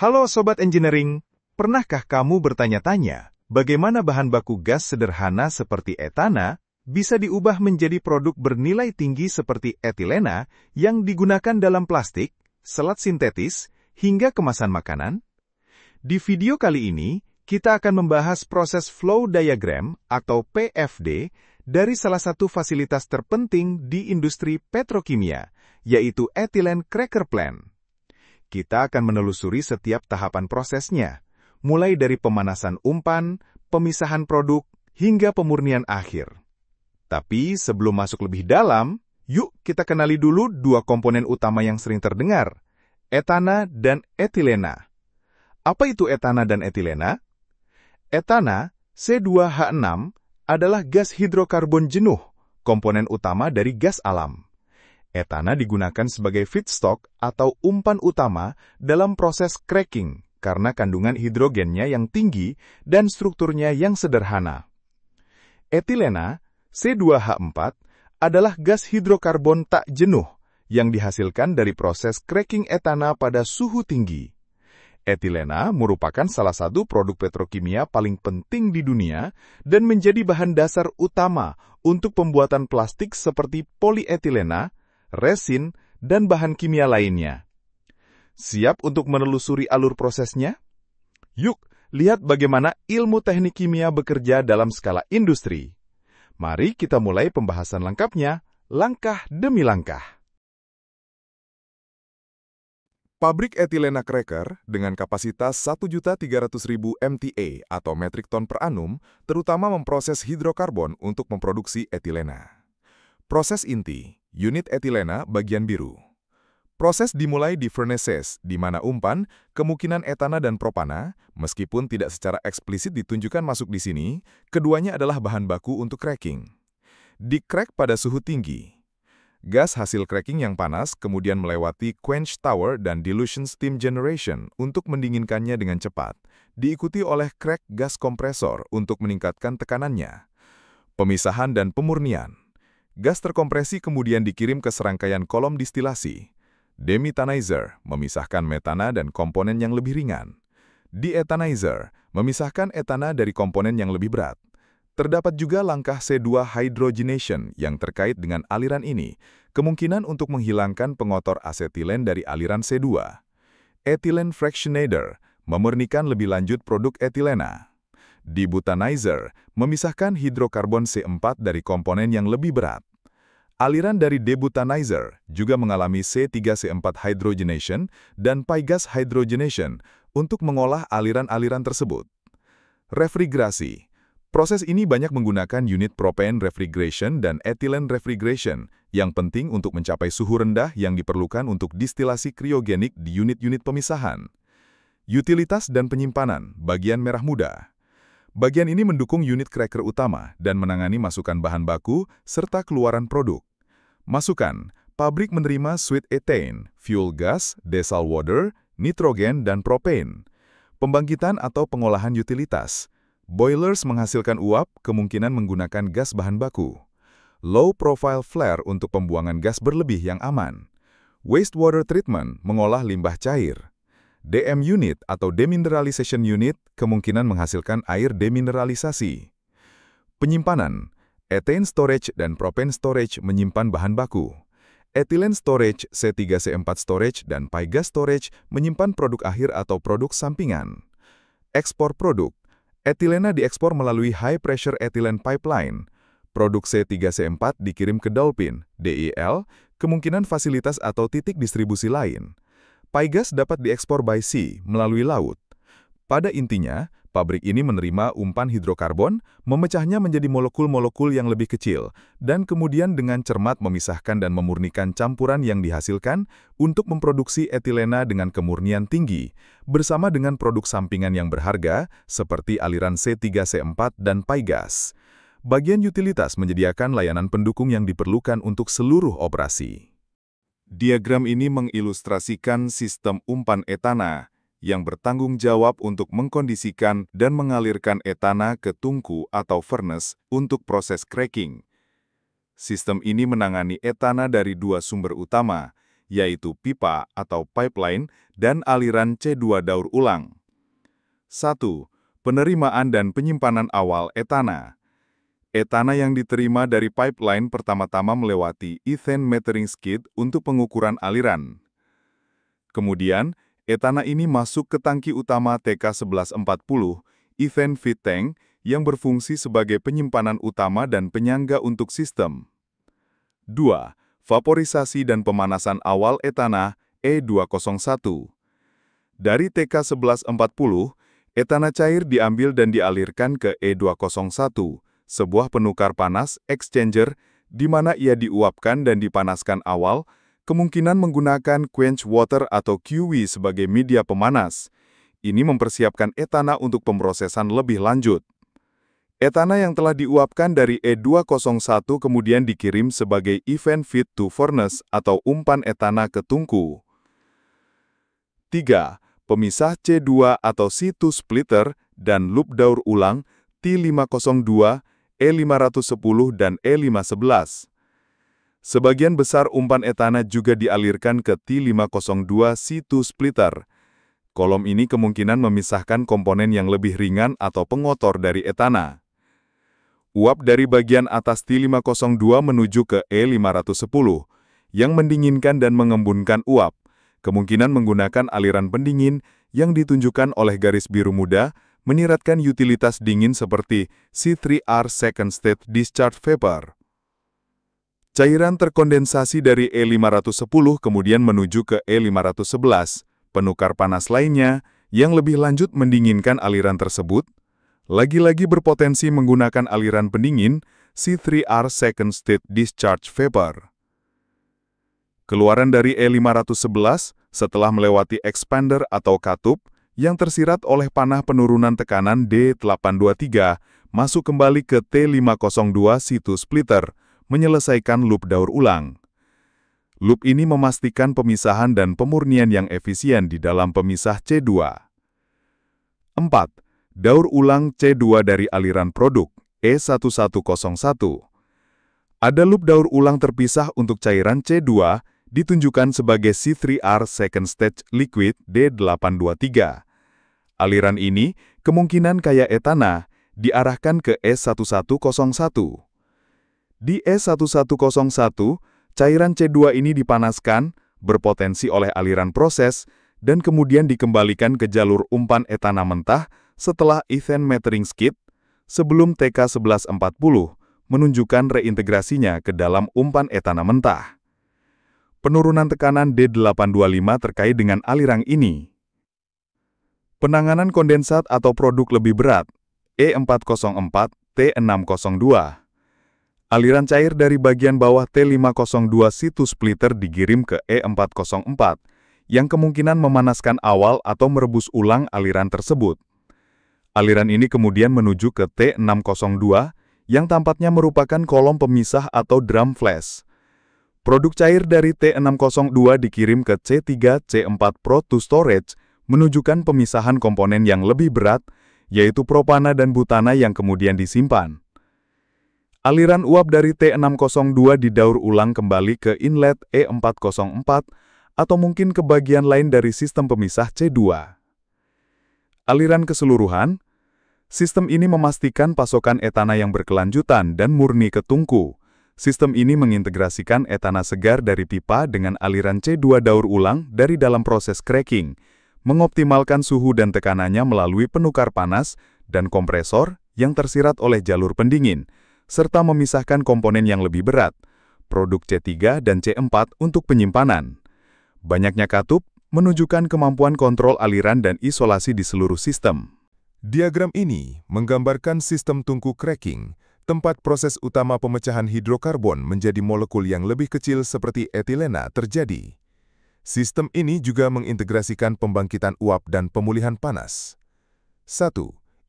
Halo Sobat Engineering, pernahkah kamu bertanya-tanya bagaimana bahan baku gas sederhana seperti etana bisa diubah menjadi produk bernilai tinggi seperti etilena yang digunakan dalam plastik, selat sintetis, hingga kemasan makanan? Di video kali ini, kita akan membahas proses flow diagram atau PFD dari salah satu fasilitas terpenting di industri petrokimia, yaitu ethylene cracker plant. Kita akan menelusuri setiap tahapan prosesnya, mulai dari pemanasan umpan, pemisahan produk, hingga pemurnian akhir. Tapi sebelum masuk lebih dalam, yuk kita kenali dulu dua komponen utama yang sering terdengar, etana dan etilena. Apa itu etana dan etilena? Etana, C2H6, adalah gas hidrokarbon jenuh, komponen utama dari gas alam. Etana digunakan sebagai feedstock atau umpan utama dalam proses cracking karena kandungan hidrogennya yang tinggi dan strukturnya yang sederhana. Etilena, C2H4, adalah gas hidrokarbon tak jenuh yang dihasilkan dari proses cracking etana pada suhu tinggi. Etilena merupakan salah satu produk petrokimia paling penting di dunia dan menjadi bahan dasar utama untuk pembuatan plastik seperti polietilena, resin, dan bahan kimia lainnya. Siap untuk menelusuri alur prosesnya? Yuk, lihat bagaimana ilmu teknik kimia bekerja dalam skala industri. Mari kita mulai pembahasan lengkapnya, langkah demi langkah. Pabrik etilena cracker dengan kapasitas 1.300.000 MTA atau metrik ton per annum, terutama memproses hidrokarbon untuk memproduksi etilena. Proses inti, unit etilena bagian biru. Proses dimulai di furnaces, di mana umpan, kemungkinan etana dan propana, meskipun tidak secara eksplisit ditunjukkan masuk di sini, keduanya adalah bahan baku untuk cracking. Di-crack pada suhu tinggi. Gas hasil cracking yang panas kemudian melewati quench tower dan dilution steam generation untuk mendinginkannya dengan cepat, diikuti oleh crack gas kompresor untuk meningkatkan tekanannya. Pemisahan dan pemurnian. Gas terkompresi kemudian dikirim ke serangkaian kolom distilasi. Demetanizer memisahkan metana dan komponen yang lebih ringan. Deethanizer memisahkan etana dari komponen yang lebih berat. Terdapat juga langkah C2 hydrogenation yang terkait dengan aliran ini, kemungkinan untuk menghilangkan pengotor asetilen dari aliran C2. Ethylene fractionator memurnikan lebih lanjut produk etilena. Debutanizer memisahkan hidrokarbon C4 dari komponen yang lebih berat. Aliran dari debutanizer juga mengalami C3C4 hydrogenation dan pygas hydrogenation untuk mengolah aliran-aliran tersebut. Refrigerasi. Proses ini banyak menggunakan unit propane refrigeration dan ethylene refrigeration yang penting untuk mencapai suhu rendah yang diperlukan untuk distilasi kriogenik di unit-unit pemisahan. Utilitas dan penyimpanan, bagian merah muda. Bagian ini mendukung unit cracker utama dan menangani masukan bahan baku serta keluaran produk. Masukan, pabrik menerima sweet ethane, fuel gas, desal water, nitrogen, dan propane. Pembangkitan atau pengolahan utilitas. Boilers menghasilkan uap, kemungkinan menggunakan gas bahan baku. Low profile flare untuk pembuangan gas berlebih yang aman. Wastewater treatment mengolah limbah cair. DM unit atau demineralization unit kemungkinan menghasilkan air demineralisasi. Penyimpanan. Ethane storage dan propane storage menyimpan bahan baku. Ethylene storage, C3C4 storage, dan pygas storage menyimpan produk akhir atau produk sampingan. Ekspor produk. Etilena diekspor melalui high pressure ethylene pipeline. Produk C3C4 dikirim ke Dolphin, DEL, kemungkinan fasilitas atau titik distribusi lain. Pygas dapat diekspor by sea, melalui laut. Pada intinya, pabrik ini menerima umpan hidrokarbon, memecahnya menjadi molekul-molekul yang lebih kecil, dan kemudian dengan cermat memisahkan dan memurnikan campuran yang dihasilkan untuk memproduksi etilena dengan kemurnian tinggi, bersama dengan produk sampingan yang berharga, seperti aliran C3C4 dan pygas. Bagian utilitas menyediakan layanan pendukung yang diperlukan untuk seluruh operasi. Diagram ini mengilustrasikan sistem umpan etana, yang bertanggung jawab untuk mengkondisikan dan mengalirkan etana ke tungku atau furnace untuk proses cracking. Sistem ini menangani etana dari dua sumber utama, yaitu pipa atau pipeline dan aliran C2 daur ulang. 1. Penerimaan dan penyimpanan awal etana. Etana yang diterima dari pipeline pertama-tama melewati ethane metering skid untuk pengukuran aliran. Kemudian, etana ini masuk ke tangki utama TK1140, ethane feed tank, yang berfungsi sebagai penyimpanan utama dan penyangga untuk sistem. 2. Vaporisasi dan pemanasan awal etana E201. Dari TK1140, etana cair diambil dan dialirkan ke E201, sebuah penukar panas exchanger di mana ia diuapkan dan dipanaskan awal, kemungkinan menggunakan quench water atau QW sebagai media pemanas. Ini mempersiapkan etana untuk pemrosesan lebih lanjut. Etana yang telah diuapkan dari E201 kemudian dikirim sebagai event feed to furnace atau umpan etana ke tungku. 3. Pemisah C2 atau C2 splitter dan loop daur ulang T502, E510 dan E511. Sebagian besar umpan etana juga dialirkan ke T502 C2 splitter. Kolom ini kemungkinan memisahkan komponen yang lebih ringan atau pengotor dari etana. Uap dari bagian atas T502 menuju ke E510, yang mendinginkan dan mengembunkan uap, kemungkinan menggunakan aliran pendingin yang ditunjukkan oleh garis biru muda, menyiratkan utilitas dingin seperti C3R Second State Discharge Vapor. Cairan terkondensasi dari E510 kemudian menuju ke E511, penukar panas lainnya, yang lebih lanjut mendinginkan aliran tersebut, lagi-lagi berpotensi menggunakan aliran pendingin C3R Second State Discharge Vapor. Keluaran dari E511 setelah melewati expander atau katup yang tersirat oleh panah penurunan tekanan D823 masuk kembali ke T502 C2 splitter, menyelesaikan loop daur ulang. Loop ini memastikan pemisahan dan pemurnian yang efisien di dalam pemisah C2. 4. Daur ulang C2 dari aliran produk E1101. Ada loop daur ulang terpisah untuk cairan C2, ditunjukkan sebagai C3R Second Stage Liquid D823. Aliran ini, kemungkinan kaya etana, diarahkan ke E1101. Di E1101, cairan C2 ini dipanaskan, berpotensi oleh aliran proses, dan kemudian dikembalikan ke jalur umpan etana mentah setelah ethane metering skid, sebelum TK1140 menunjukkan reintegrasinya ke dalam umpan etana mentah. Penurunan tekanan D825 terkait dengan aliran ini. Penanganan kondensat atau produk lebih berat, E404, T602. Aliran cair dari bagian bawah T502 C2 splitter dikirim ke E404, yang kemungkinan memanaskan awal atau merebus ulang aliran tersebut. Aliran ini kemudian menuju ke T602, yang tampaknya merupakan kolom pemisah atau drum flash. Produk cair dari T602 dikirim ke C3 C4 Pro to Storage, menunjukkan pemisahan komponen yang lebih berat, yaitu propana dan butana yang kemudian disimpan. Aliran uap dari T602 didaur ulang kembali ke inlet E404 atau mungkin ke bagian lain dari sistem pemisah C2. Aliran keseluruhan, sistem ini memastikan pasokan etana yang berkelanjutan dan murni ke tungku. Sistem ini mengintegrasikan etana segar dari pipa dengan aliran C2 daur ulang dari dalam proses cracking, mengoptimalkan suhu dan tekanannya melalui penukar panas dan kompresor yang tersirat oleh jalur pendingin, serta memisahkan komponen yang lebih berat, produk C3 dan C4 untuk penyimpanan. Banyaknya katup menunjukkan kemampuan kontrol aliran dan isolasi di seluruh sistem. Diagram ini menggambarkan sistem tungku cracking, tempat proses utama pemecahan hidrokarbon menjadi molekul yang lebih kecil seperti etilena terjadi. Sistem ini juga mengintegrasikan pembangkitan uap dan pemulihan panas. 1.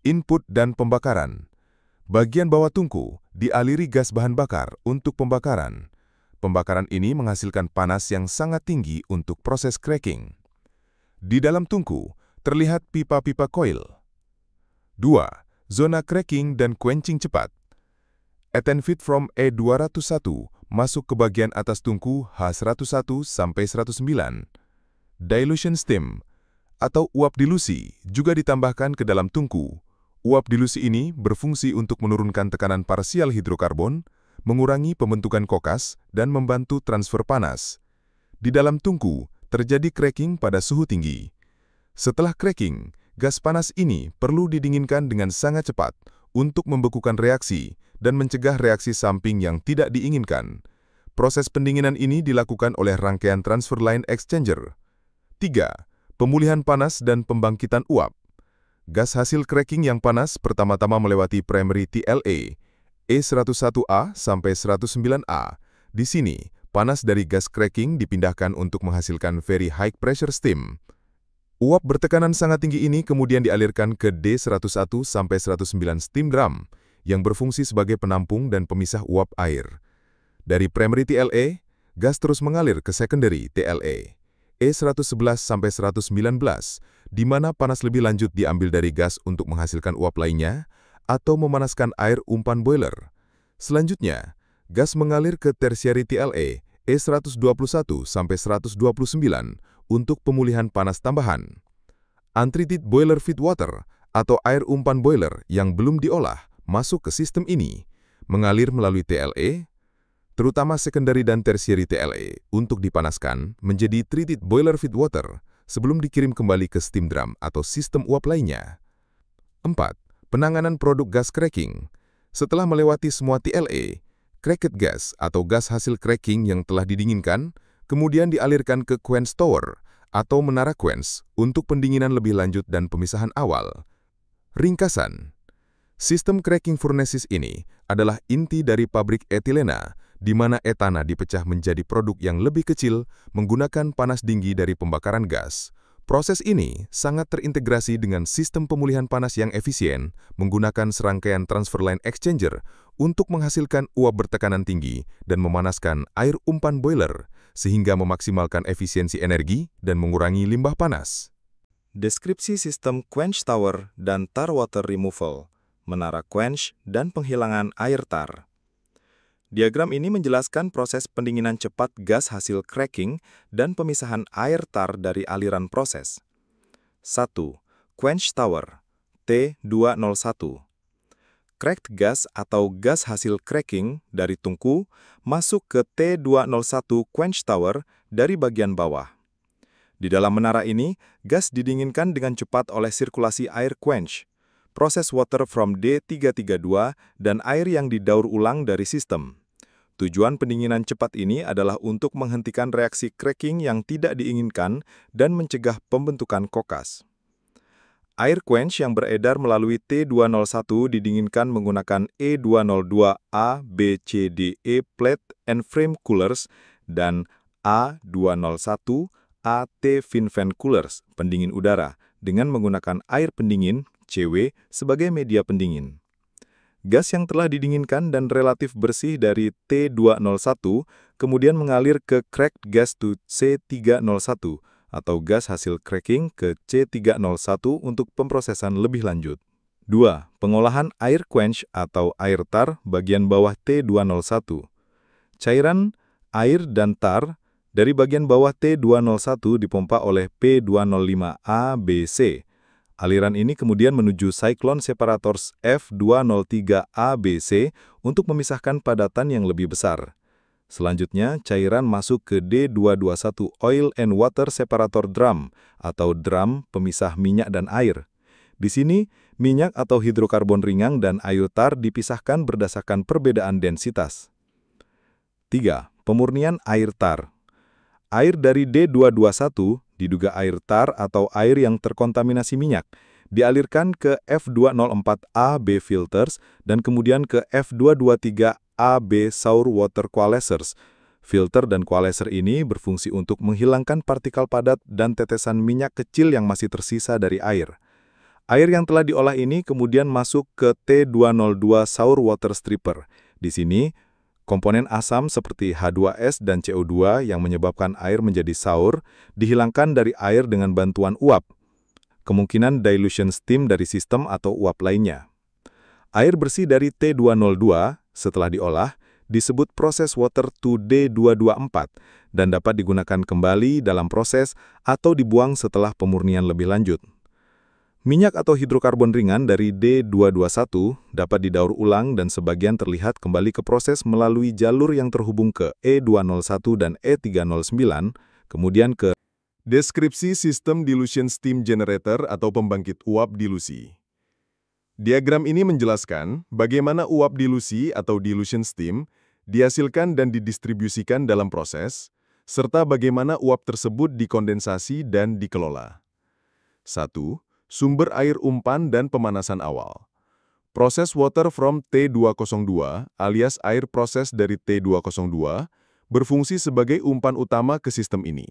Input dan pembakaran. Bagian bawah tungku dialiri gas bahan bakar untuk pembakaran. Pembakaran ini menghasilkan panas yang sangat tinggi untuk proses cracking. Di dalam tungku terlihat pipa-pipa coil. 2. Zona cracking dan quenching cepat. Ethane feed from E201 masuk ke bagian atas tungku H101 sampai 109. Dilution steam atau uap dilusi juga ditambahkan ke dalam tungku. Uap dilusi ini berfungsi untuk menurunkan tekanan parsial hidrokarbon, mengurangi pembentukan kokas, dan membantu transfer panas. Di dalam tungku, terjadi cracking pada suhu tinggi. Setelah cracking, gas panas ini perlu didinginkan dengan sangat cepat untuk membekukan reaksi dan mencegah reaksi samping yang tidak diinginkan. Proses pendinginan ini dilakukan oleh rangkaian transfer line exchanger. 3. Pemulihan panas dan pembangkitan uap. Gas hasil cracking yang panas pertama-tama melewati primary TLA, E101A sampai 109A. Di sini, panas dari gas cracking dipindahkan untuk menghasilkan very high pressure steam. Uap bertekanan sangat tinggi ini kemudian dialirkan ke D101 sampai 109 steam drum, yang berfungsi sebagai penampung dan pemisah uap air. Dari primary TLA, gas terus mengalir ke secondary TLA, E111 sampai 119, di mana panas lebih lanjut diambil dari gas untuk menghasilkan uap lainnya, atau memanaskan air umpan boiler. Selanjutnya, gas mengalir ke tertiary TLA, E121 sampai 129, untuk pemulihan panas tambahan. Untreated boiler feed water, atau air umpan boiler yang belum diolah, masuk ke sistem ini, mengalir melalui TLA, terutama secondary dan tertiary TLA, untuk dipanaskan menjadi treated boiler feed water sebelum dikirim kembali ke steam drum atau sistem uap lainnya. 4. Penanganan produk gas cracking. Setelah melewati semua TLA, cracked gas atau gas hasil cracking yang telah didinginkan, kemudian dialirkan ke quench tower atau menara quench untuk pendinginan lebih lanjut dan pemisahan awal. Ringkasan, sistem cracking furnaces ini adalah inti dari pabrik etilena, di mana etana dipecah menjadi produk yang lebih kecil menggunakan panas tinggi dari pembakaran gas. Proses ini sangat terintegrasi dengan sistem pemulihan panas yang efisien menggunakan serangkaian transfer line exchanger untuk menghasilkan uap bertekanan tinggi dan memanaskan air umpan boiler, sehingga memaksimalkan efisiensi energi dan mengurangi limbah panas. Deskripsi sistem quench tower dan tar water removal, menara quench, dan penghilangan air tar. Diagram ini menjelaskan proses pendinginan cepat gas hasil cracking dan pemisahan air tar dari aliran proses. 1. Quench tower, T201. Cracked gas atau gas hasil cracking dari tungku masuk ke T201 quench tower dari bagian bawah. Di dalam menara ini, gas didinginkan dengan cepat oleh sirkulasi air quench, proses water from D332, dan air yang didaur ulang dari sistem. Tujuan pendinginan cepat ini adalah untuk menghentikan reaksi cracking yang tidak diinginkan dan mencegah pembentukan kokas. Air quench yang beredar melalui T201 didinginkan menggunakan E202A, B, C, D, E plate and frame coolers dan A201 AT fin fan coolers, pendingin udara, dengan menggunakan air pendingin, CW, sebagai media pendingin. Gas yang telah didinginkan dan relatif bersih dari T201 kemudian mengalir ke cracked gas to C301 atau gas hasil cracking ke C301 untuk pemprosesan lebih lanjut. 2. Pengolahan air quench atau air tar bagian bawah T201. Cairan, air, dan tar dari bagian bawah T201 dipompa oleh P205ABC. Aliran ini kemudian menuju cyclone separators F203ABC untuk memisahkan padatan yang lebih besar. Selanjutnya, cairan masuk ke D221 Oil and Water Separator Drum atau drum pemisah minyak dan air. Di sini, minyak atau hidrokarbon ringan dan air tar dipisahkan berdasarkan perbedaan densitas. 3. Pemurnian air tar. Air dari D221 diduga air tar atau air yang terkontaminasi minyak, dialirkan ke F204AB filters dan kemudian ke F223AB sour water coalescers. Filter dan coalescer ini berfungsi untuk menghilangkan partikel padat dan tetesan minyak kecil yang masih tersisa dari air. Air yang telah diolah ini kemudian masuk ke T202 sour water stripper. Di sini, komponen asam seperti H2S dan CO2 yang menyebabkan air menjadi sour dihilangkan dari air dengan bantuan uap. Kemungkinan dilution steam dari sistem atau uap lainnya. Air bersih dari T202 setelah diolah disebut proses water to D224 dan dapat digunakan kembali dalam proses atau dibuang setelah pemurnian lebih lanjut. Minyak atau hidrokarbon ringan dari D221 dapat didaur ulang dan sebagian terlihat kembali ke proses melalui jalur yang terhubung ke E201 dan E309, kemudian ke Deskripsi sistem dilution steam generator atau pembangkit uap dilusi. Diagram ini menjelaskan bagaimana uap dilusi atau dilution steam dihasilkan dan didistribusikan dalam proses, serta bagaimana uap tersebut dikondensasi dan dikelola. 1. Sumber air umpan dan pemanasan awal. Proses water from T202 alias air proses dari T202 berfungsi sebagai umpan utama ke sistem ini.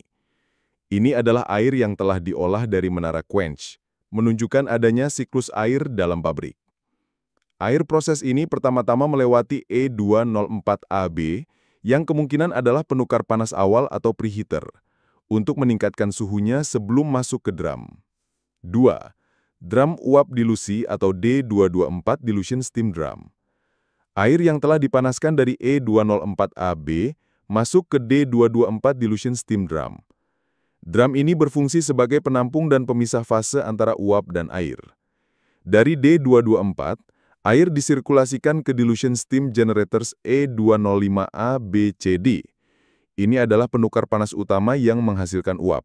Ini adalah air yang telah diolah dari menara quench, menunjukkan adanya siklus air dalam pabrik. Air proses ini pertama-tama melewati E204AB yang kemungkinan adalah penukar panas awal atau preheater untuk meningkatkan suhunya sebelum masuk ke drum. 2. Drum uap dilusi atau D224 dilution steam drum. Air yang telah dipanaskan dari E204AB masuk ke D224 dilution steam drum. Drum ini berfungsi sebagai penampung dan pemisah fase antara uap dan air. Dari D224, air disirkulasikan ke dilution steam generators E205A-BCD. Ini adalah penukar panas utama yang menghasilkan uap.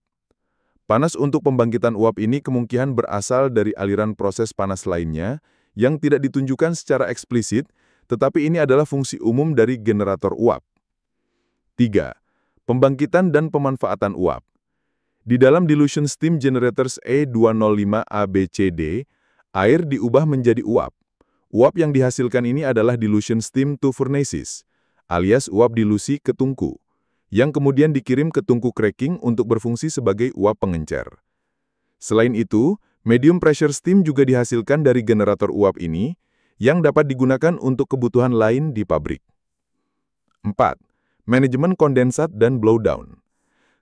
Panas untuk pembangkitan uap ini kemungkinan berasal dari aliran proses panas lainnya yang tidak ditunjukkan secara eksplisit, tetapi ini adalah fungsi umum dari generator uap. 3. Pembangkitan dan pemanfaatan uap. Di dalam dilution steam generators E205ABCD, air diubah menjadi uap. Uap yang dihasilkan ini adalah dilution steam to furnaces, alias uap dilusi ke tungku, yang kemudian dikirim ke tungku cracking untuk berfungsi sebagai uap pengencer. Selain itu, medium pressure steam juga dihasilkan dari generator uap ini, yang dapat digunakan untuk kebutuhan lain di pabrik. 4. Manajemen kondensat dan blowdown.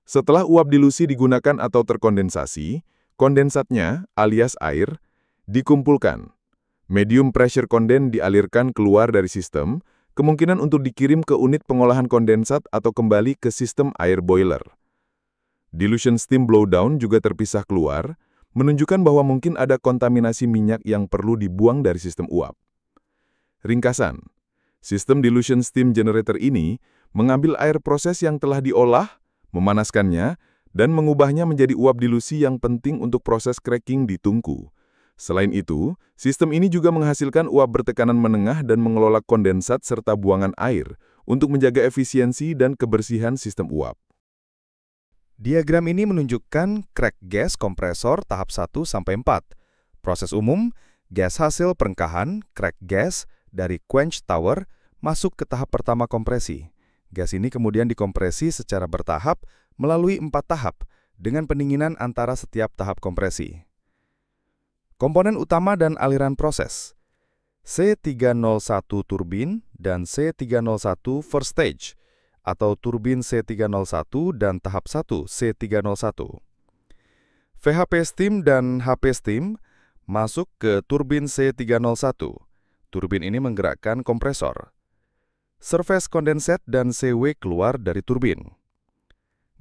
Setelah uap dilusi digunakan atau terkondensasi, kondensatnya, alias air, dikumpulkan. Medium pressure konden dialirkan keluar dari sistem, kemungkinan untuk dikirim ke unit pengolahan kondensat atau kembali ke sistem air boiler. Dilution steam blowdown juga terpisah keluar, menunjukkan bahwa mungkin ada kontaminasi minyak yang perlu dibuang dari sistem uap. Ringkasan, sistem dilution steam generator ini mengambil air proses yang telah diolah, memanaskannya, dan mengubahnya menjadi uap dilusi yang penting untuk proses cracking di tungku. Selain itu, sistem ini juga menghasilkan uap bertekanan menengah dan mengelola kondensat serta buangan air untuk menjaga efisiensi dan kebersihan sistem uap. Diagram ini menunjukkan crack gas kompresor tahap 1-4. Proses umum, gas hasil perengkahan, crack gas, dari quench tower masuk ke tahap pertama kompresi. Gas ini kemudian dikompresi secara bertahap melalui 4 tahap dengan pendinginan antara setiap tahap kompresi. Komponen utama dan aliran proses. C301 turbin dan C301 first stage, atau turbin C301 dan tahap 1 C301. VHP steam dan HP steam masuk ke turbin C301. Turbin ini menggerakkan kompresor. Surface condensate dan CW keluar dari turbin.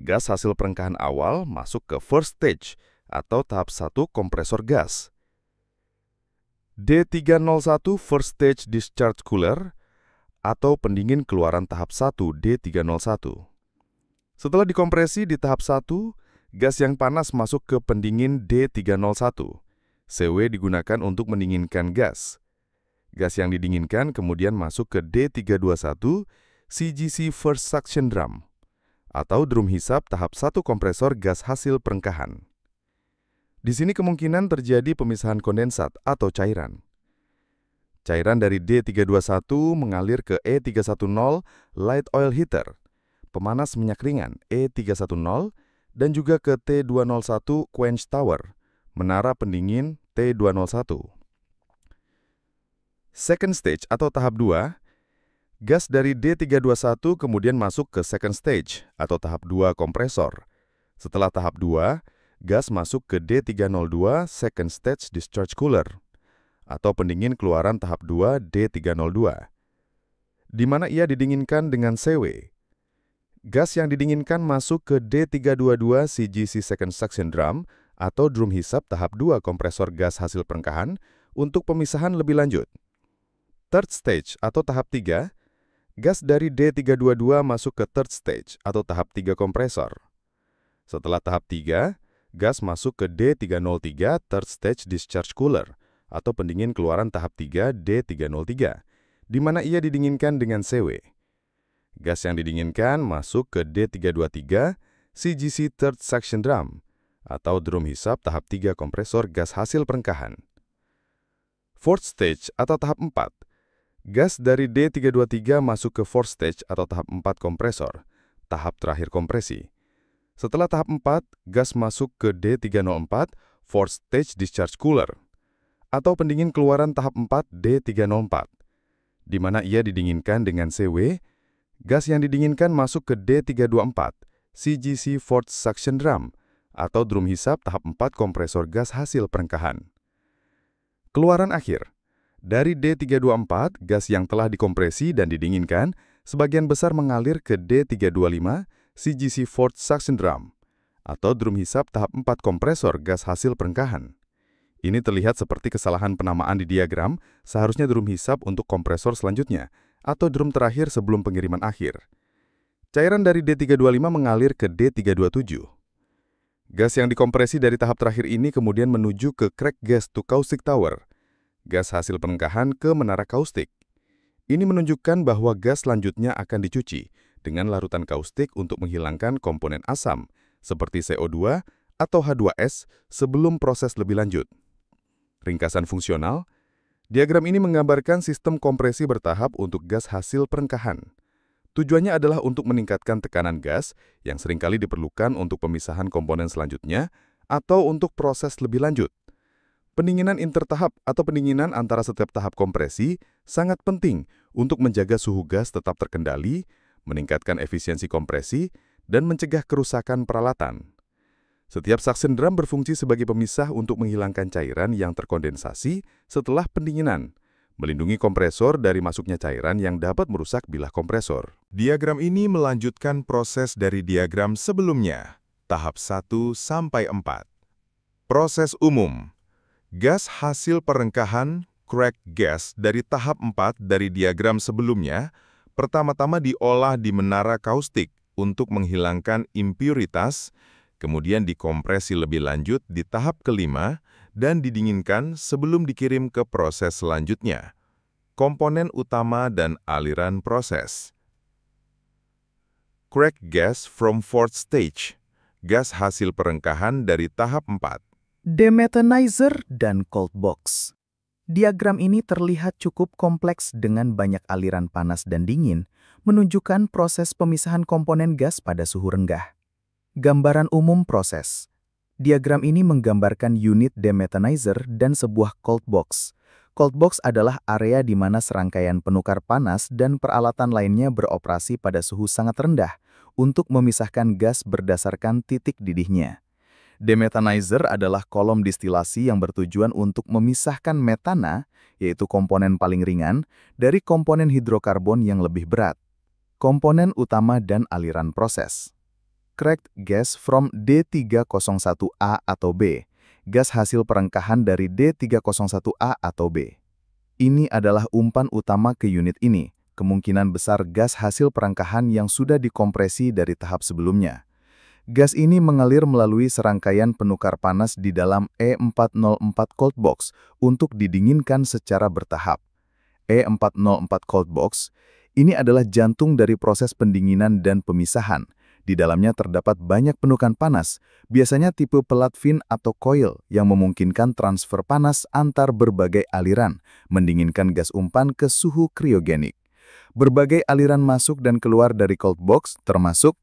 Gas hasil perengkahan awal masuk ke first stage, atau tahap 1 kompresor gas. D301 First Stage Discharge Cooler atau pendingin keluaran tahap 1 D301. Setelah dikompresi di tahap 1, gas yang panas masuk ke pendingin D301. CW digunakan untuk mendinginkan gas. Gas yang didinginkan kemudian masuk ke D321 CGC First Suction Drum atau drum hisap tahap 1 kompresor gas hasil perengkahan. Di sini kemungkinan terjadi pemisahan kondensat atau cairan. Cairan dari D321 mengalir ke E310 light oil heater, pemanas minyak ringan E310, dan juga ke T201 quench tower, menara pendingin T201. Second stage atau tahap 2, gas dari D321 kemudian masuk ke second stage atau tahap 2 kompresor. Setelah tahap 2, gas masuk ke D302 Second Stage Discharge Cooler atau pendingin keluaran tahap 2 D302. di mana ia didinginkan dengan CW. Gas yang didinginkan masuk ke D322 CGC Second Suction Drum atau drum hisap tahap 2 kompresor gas hasil perengkahan untuk pemisahan lebih lanjut. Third stage atau tahap 3, gas dari D322 masuk ke third stage atau tahap 3 kompresor. Setelah tahap 3, gas masuk ke D303 third stage discharge cooler atau pendingin keluaran tahap 3 D303, di mana ia didinginkan dengan CW. Gas yang didinginkan masuk ke D323 CGC Third Suction Drum atau drum hisap tahap 3 kompresor gas hasil perengkahan. Fourth stage atau tahap 4. Gas dari D323 masuk ke fourth stage atau tahap 4 kompresor, tahap terakhir kompresi. Setelah tahap 4, gas masuk ke D304 fourth stage discharge cooler atau pendingin keluaran tahap 4 D304, di mana ia didinginkan dengan CW. Gas yang didinginkan masuk ke D324, CGC Fourth Suction Drum, atau drum hisap tahap 4 kompresor gas hasil perengkahan. Keluaran akhir. Dari D324, gas yang telah dikompresi dan didinginkan, sebagian besar mengalir ke D325, CGC Fourth Suction Drum, atau drum hisap tahap 4 kompresor gas hasil perengkahan. Ini terlihat seperti kesalahan penamaan di diagram, seharusnya drum hisap untuk kompresor selanjutnya, atau drum terakhir sebelum pengiriman akhir. Cairan dari D325 mengalir ke D327. Gas yang dikompresi dari tahap terakhir ini kemudian menuju ke crack gas to caustic tower, gas hasil perengkahan ke menara kaustik. Ini menunjukkan bahwa gas selanjutnya akan dicuci dengan larutan kaustik untuk menghilangkan komponen asam, seperti CO2 atau H2S sebelum proses lebih lanjut. Ringkasan fungsional, diagram ini menggambarkan sistem kompresi bertahap untuk gas hasil perengkahan. Tujuannya adalah untuk meningkatkan tekanan gas yang seringkali diperlukan untuk pemisahan komponen selanjutnya atau untuk proses lebih lanjut. Pendinginan intertahap atau pendinginan antara setiap tahap kompresi sangat penting untuk menjaga suhu gas tetap terkendali, meningkatkan efisiensi kompresi, dan mencegah kerusakan peralatan. Setiap suction drum berfungsi sebagai pemisah untuk menghilangkan cairan yang terkondensasi setelah pendinginan, melindungi kompresor dari masuknya cairan yang dapat merusak bilah kompresor. Diagram ini melanjutkan proses dari diagram sebelumnya, tahap 1 sampai 4. Proses umum. Gas hasil perengkahan, crack gas dari tahap 4 dari diagram sebelumnya, pertama-tama diolah di menara kaustik untuk menghilangkan impuritas, kemudian dikompresi lebih lanjut di tahap kelima dan didinginkan sebelum dikirim ke proses selanjutnya. Komponen utama dan aliran proses. Crack gas from fourth stage. Gas hasil perengkahan dari tahap 4. Demethanizer dan cold box. Diagram ini terlihat cukup kompleks dengan banyak aliran panas dan dingin, menunjukkan proses pemisahan komponen gas pada suhu rendah. Gambaran umum proses. Diagram ini menggambarkan unit demethanizer dan sebuah cold box. Cold box adalah area di mana serangkaian penukar panas dan peralatan lainnya beroperasi pada suhu sangat rendah untuk memisahkan gas berdasarkan titik didihnya. Demethanizer adalah kolom distilasi yang bertujuan untuk memisahkan metana, yaitu komponen paling ringan, dari komponen hidrokarbon yang lebih berat. Komponen utama dan aliran proses. Cracked gas from D301A atau B, gas hasil perengkahan dari D301A atau B. Ini adalah umpan utama ke unit ini, kemungkinan besar gas hasil perengkahan yang sudah dikompresi dari tahap sebelumnya. Gas ini mengalir melalui serangkaian penukar panas di dalam E404 cold box untuk didinginkan secara bertahap. E404 cold box ini adalah jantung dari proses pendinginan dan pemisahan. Di dalamnya terdapat banyak penukan panas, biasanya tipe pelat fin atau coil yang memungkinkan transfer panas antar berbagai aliran, mendinginkan gas umpan ke suhu kriogenik. Berbagai aliran masuk dan keluar dari cold box termasuk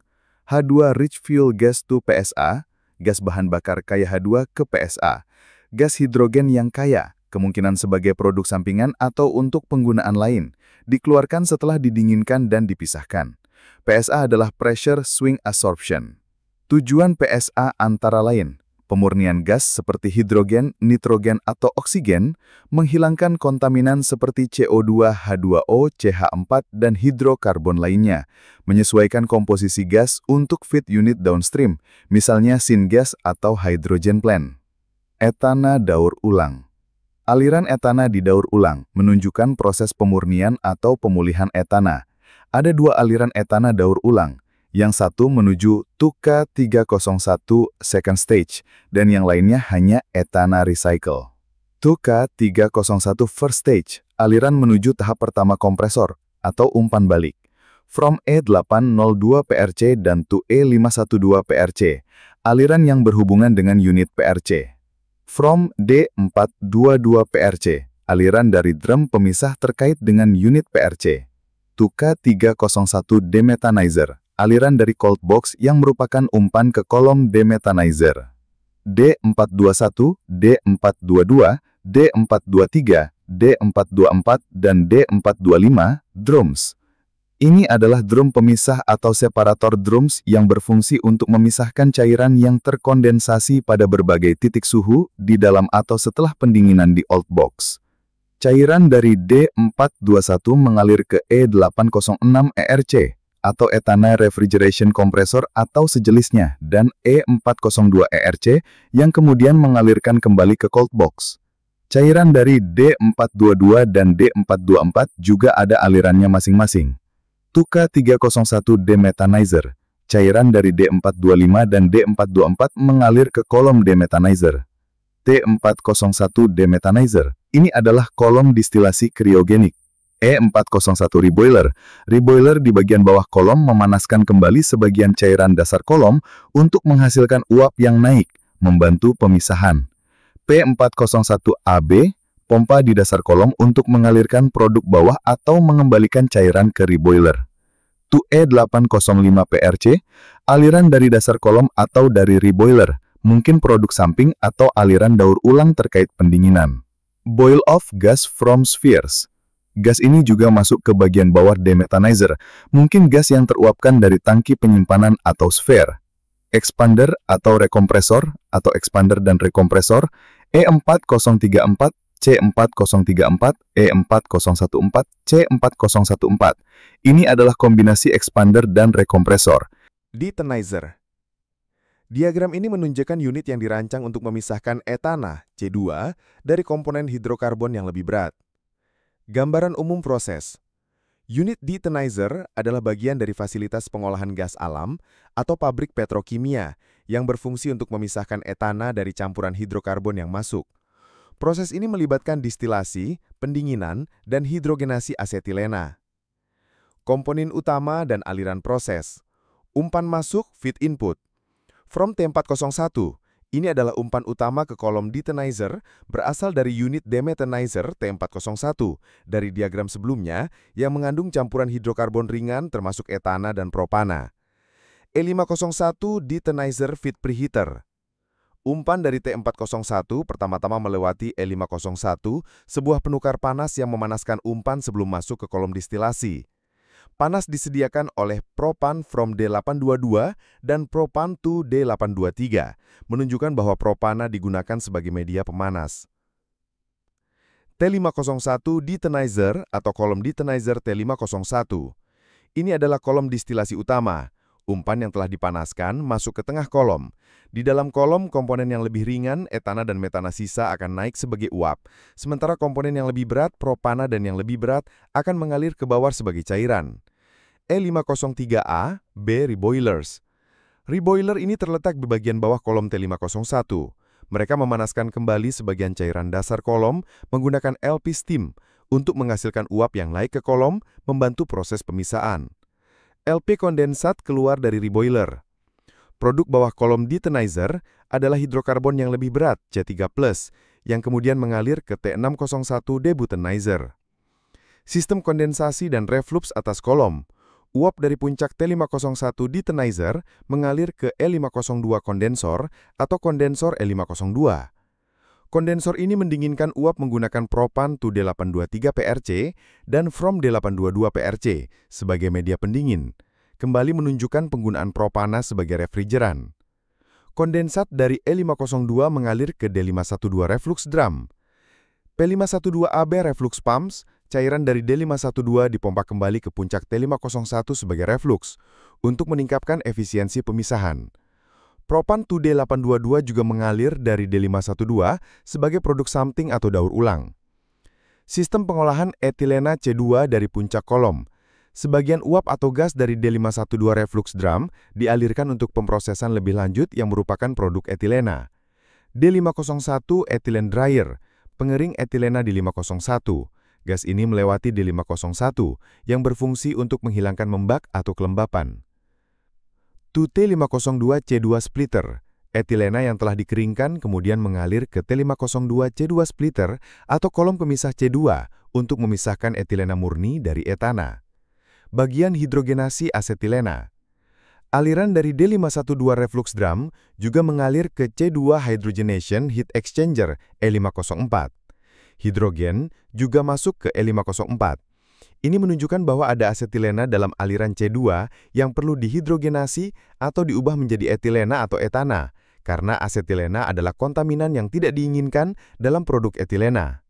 H2 rich fuel gas to PSA, gas bahan bakar kaya H2 ke PSA, gas hidrogen yang kaya, kemungkinan sebagai produk sampingan atau untuk penggunaan lain, dikeluarkan setelah didinginkan dan dipisahkan. PSA adalah pressure swing absorption. Tujuan PSA antara lain, Pemurnian gas seperti hidrogen, nitrogen, atau oksigen menghilangkan kontaminan seperti CO2, H2O, CH4, dan hidrokarbon lainnya, menyesuaikan komposisi gas untuk feed unit downstream, misalnya syngas atau hydrogen plant. Etana daur ulang. Aliran etana didaur ulang menunjukkan proses pemurnian atau pemulihan etana. Ada dua aliran etana daur ulang. Yang satu menuju TUKA 301 second stage, dan yang lainnya hanya etana recycle. TUKA 301 first stage, aliran menuju tahap pertama kompresor, atau umpan balik. From E802 PRC dan to E512 PRC, aliran yang berhubungan dengan unit PRC. From D422 PRC, aliran dari drum pemisah terkait dengan unit PRC. TUKA 301 demethanizer, aliran dari cold box yang merupakan umpan ke kolom demethanizer. D421, D422, D423, D424, dan D425, drums. Ini adalah drum pemisah atau separator drums yang berfungsi untuk memisahkan cairan yang terkondensasi pada berbagai titik suhu di dalam atau setelah pendinginan di old box. Cairan dari D421 mengalir ke E806 ERC, atau Etana Refrigeration Compressor atau sejenisnya, dan E402 ERC yang kemudian mengalirkan kembali ke cold box. Cairan dari D422 dan D424 juga ada alirannya masing-masing. TUKA 301 demethanizer, cairan dari D425 dan D424 mengalir ke kolom demethanizer. T401 demethanizer, ini adalah kolom distilasi kriogenik. E401 reboiler. Reboiler di bagian bawah kolom memanaskan kembali sebagian cairan dasar kolom untuk menghasilkan uap yang naik, membantu pemisahan. P401AB, pompa di dasar kolom untuk mengalirkan produk bawah atau mengembalikan cairan ke reboiler. To E805 PRC, aliran dari dasar kolom atau dari reboiler, mungkin produk samping atau aliran daur ulang terkait pendinginan. Boil off gas from spheres. Gas ini juga masuk ke bagian bawah demethanizer, mungkin gas yang teruapkan dari tangki penyimpanan atau sphere. Expander atau rekompresor, atau expander dan rekompresor, E4034, C4034, E4014, C4014. Ini adalah kombinasi expander dan rekompresor. Deethanizer. Diagram ini menunjukkan unit yang dirancang untuk memisahkan etana, C2, dari komponen hidrokarbon yang lebih berat. Gambaran umum proses. Unit deethanizer adalah bagian dari fasilitas pengolahan gas alam atau pabrik petrokimia yang berfungsi untuk memisahkan etana dari campuran hidrokarbon yang masuk. Proses ini melibatkan distilasi, pendinginan, dan hidrogenasi asetilena. Komponen utama dan aliran proses. Umpan masuk, feed input. From T401, ini adalah umpan utama ke kolom deethanizer berasal dari unit demethanizer T401 dari diagram sebelumnya yang mengandung campuran hidrokarbon ringan termasuk etana dan propana. E501 deethanizer feed preheater. Umpan dari T401 pertama-tama melewati E501, sebuah penukar panas yang memanaskan umpan sebelum masuk ke kolom distilasi. Panas disediakan oleh propan from D822 dan propan to D823, menunjukkan bahwa propana digunakan sebagai media pemanas. T501 deethanizer atau kolom deethanizer T501. Ini adalah kolom distilasi utama. Umpan yang telah dipanaskan masuk ke tengah kolom. Di dalam kolom, komponen yang lebih ringan, etana dan metana sisa akan naik sebagai uap, sementara komponen yang lebih berat, propana dan yang lebih berat, akan mengalir ke bawah sebagai cairan. E503A, B reboilers. Reboiler ini terletak di bagian bawah kolom T501. Mereka memanaskan kembali sebagian cairan dasar kolom menggunakan LP steam untuk menghasilkan uap yang naik ke kolom, membantu proses pemisahan. LP kondensat keluar dari reboiler. Produk bawah kolom deethanizer adalah hidrokarbon yang lebih berat, C3+, yang kemudian mengalir ke T601 debutanizer. Sistem kondensasi dan reflux atas kolom. Uap dari puncak T501 deethanizer mengalir ke E502 kondensor atau kondensor E502. Kondensor ini mendinginkan uap menggunakan propan to D823 PRC dan from D822 PRC sebagai media pendingin, kembali menunjukkan penggunaan propana sebagai refrigeran. Kondensat dari E502 mengalir ke D512 reflux drum. P512AB reflux pumps, cairan dari D512 dipompa kembali ke puncak T501 sebagai reflux untuk meningkatkan efisiensi pemisahan. Propan 2D822 juga mengalir dari D512 sebagai produk sampling atau daur ulang. Sistem pengolahan etilena C2 dari puncak kolom. Sebagian uap atau gas dari D512 reflux drum dialirkan untuk pemrosesan lebih lanjut yang merupakan produk etilena. D501 ethylene dryer, pengering etilena D501. Gas ini melewati D501 yang berfungsi untuk menghilangkan membak atau kelembapan. 2T502C2 splitter, etilena yang telah dikeringkan kemudian mengalir ke T502C2 splitter atau kolom pemisah C2 untuk memisahkan etilena murni dari etana. Bagian hidrogenasi asetilena. Aliran dari D512 reflux drum juga mengalir ke C2 hydrogenation heat exchanger E504. Hidrogen juga masuk ke E504. Ini menunjukkan bahwa ada asetilena dalam aliran C2 yang perlu dihidrogenasi atau diubah menjadi etilena atau etana, karena asetilena adalah kontaminan yang tidak diinginkan dalam produk etilena.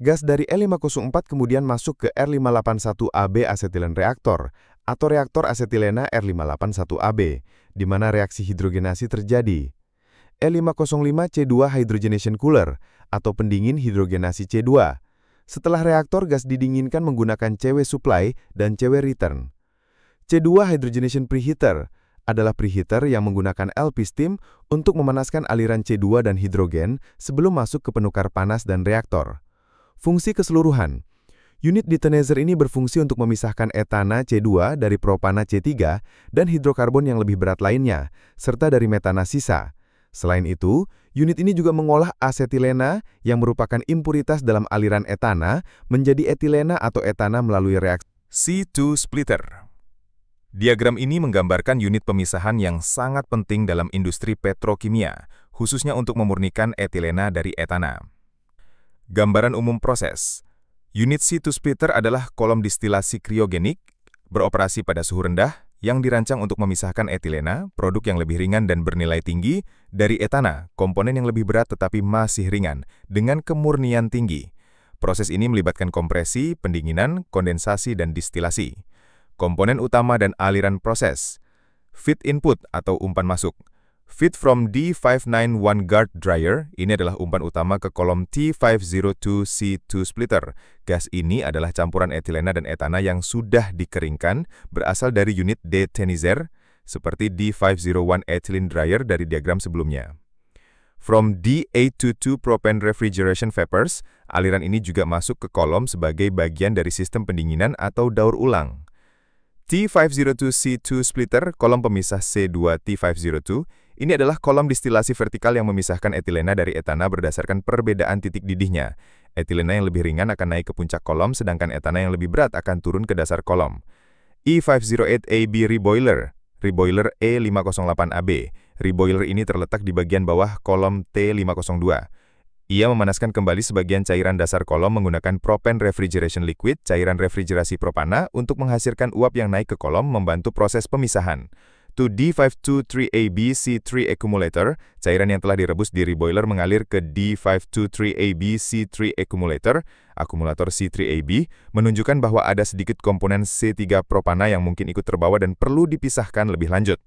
Gas dari E504 kemudian masuk ke R581AB acetylene reaktor atau reaktor asetilena R581AB, di mana reaksi hidrogenasi terjadi. E505C2 hydrogenation cooler atau pendingin hidrogenasi C2. Setelah reaktor gas didinginkan menggunakan CW supply dan CW return. C2 hydrogenation preheater adalah preheater yang menggunakan LP steam untuk memanaskan aliran C2 dan hidrogen sebelum masuk ke penukar panas dan reaktor. Fungsi keseluruhan. Unit detonizer ini berfungsi untuk memisahkan etana C2 dari propana C3 dan hidrokarbon yang lebih berat lainnya, serta dari metana sisa. Selain itu, unit ini juga mengolah asetilena yang merupakan impuritas dalam aliran etana menjadi etilena atau etana melalui reaksi C2 splitter. Diagram ini menggambarkan unit pemisahan yang sangat penting dalam industri petrokimia, khususnya untuk memurnikan etilena dari etana. Gambaran umum proses. Unit C2 splitter adalah kolom distilasi kriogenik, beroperasi pada suhu rendah, yang dirancang untuk memisahkan etilena, produk yang lebih ringan dan bernilai tinggi, dari etana, komponen yang lebih berat tetapi masih ringan, dengan kemurnian tinggi. Proses ini melibatkan kompresi, pendinginan, kondensasi, dan distilasi. Komponen utama dan aliran proses. Feed input atau umpan masuk. Feed from D591 guard dryer, ini adalah umpan utama ke kolom T502C2 splitter. Gas ini adalah campuran etilena dan etana yang sudah dikeringkan, berasal dari unit detonizer, seperti D501 ethylene dryer dari diagram sebelumnya. From D822 propane refrigeration vapors, aliran ini juga masuk ke kolom sebagai bagian dari sistem pendinginan atau daur ulang. T502C2 splitter, kolom pemisah C2 T502, ini adalah kolom distilasi vertikal yang memisahkan etilena dari etana berdasarkan perbedaan titik didihnya. Etilena yang lebih ringan akan naik ke puncak kolom, sedangkan etana yang lebih berat akan turun ke dasar kolom. E508AB reboiler, reboiler E508AB. Reboiler ini terletak di bagian bawah kolom T502. Ia memanaskan kembali sebagian cairan dasar kolom menggunakan propane refrigeration liquid, cairan refrigerasi propana, untuk menghasilkan uap yang naik ke kolom membantu proses pemisahan. To D523ABC3 accumulator, cairan yang telah direbus di reboiler mengalir ke D523ABC3 accumulator, akumulator C3AB, menunjukkan bahwa ada sedikit komponen C3 propana yang mungkin ikut terbawa dan perlu dipisahkan lebih lanjut.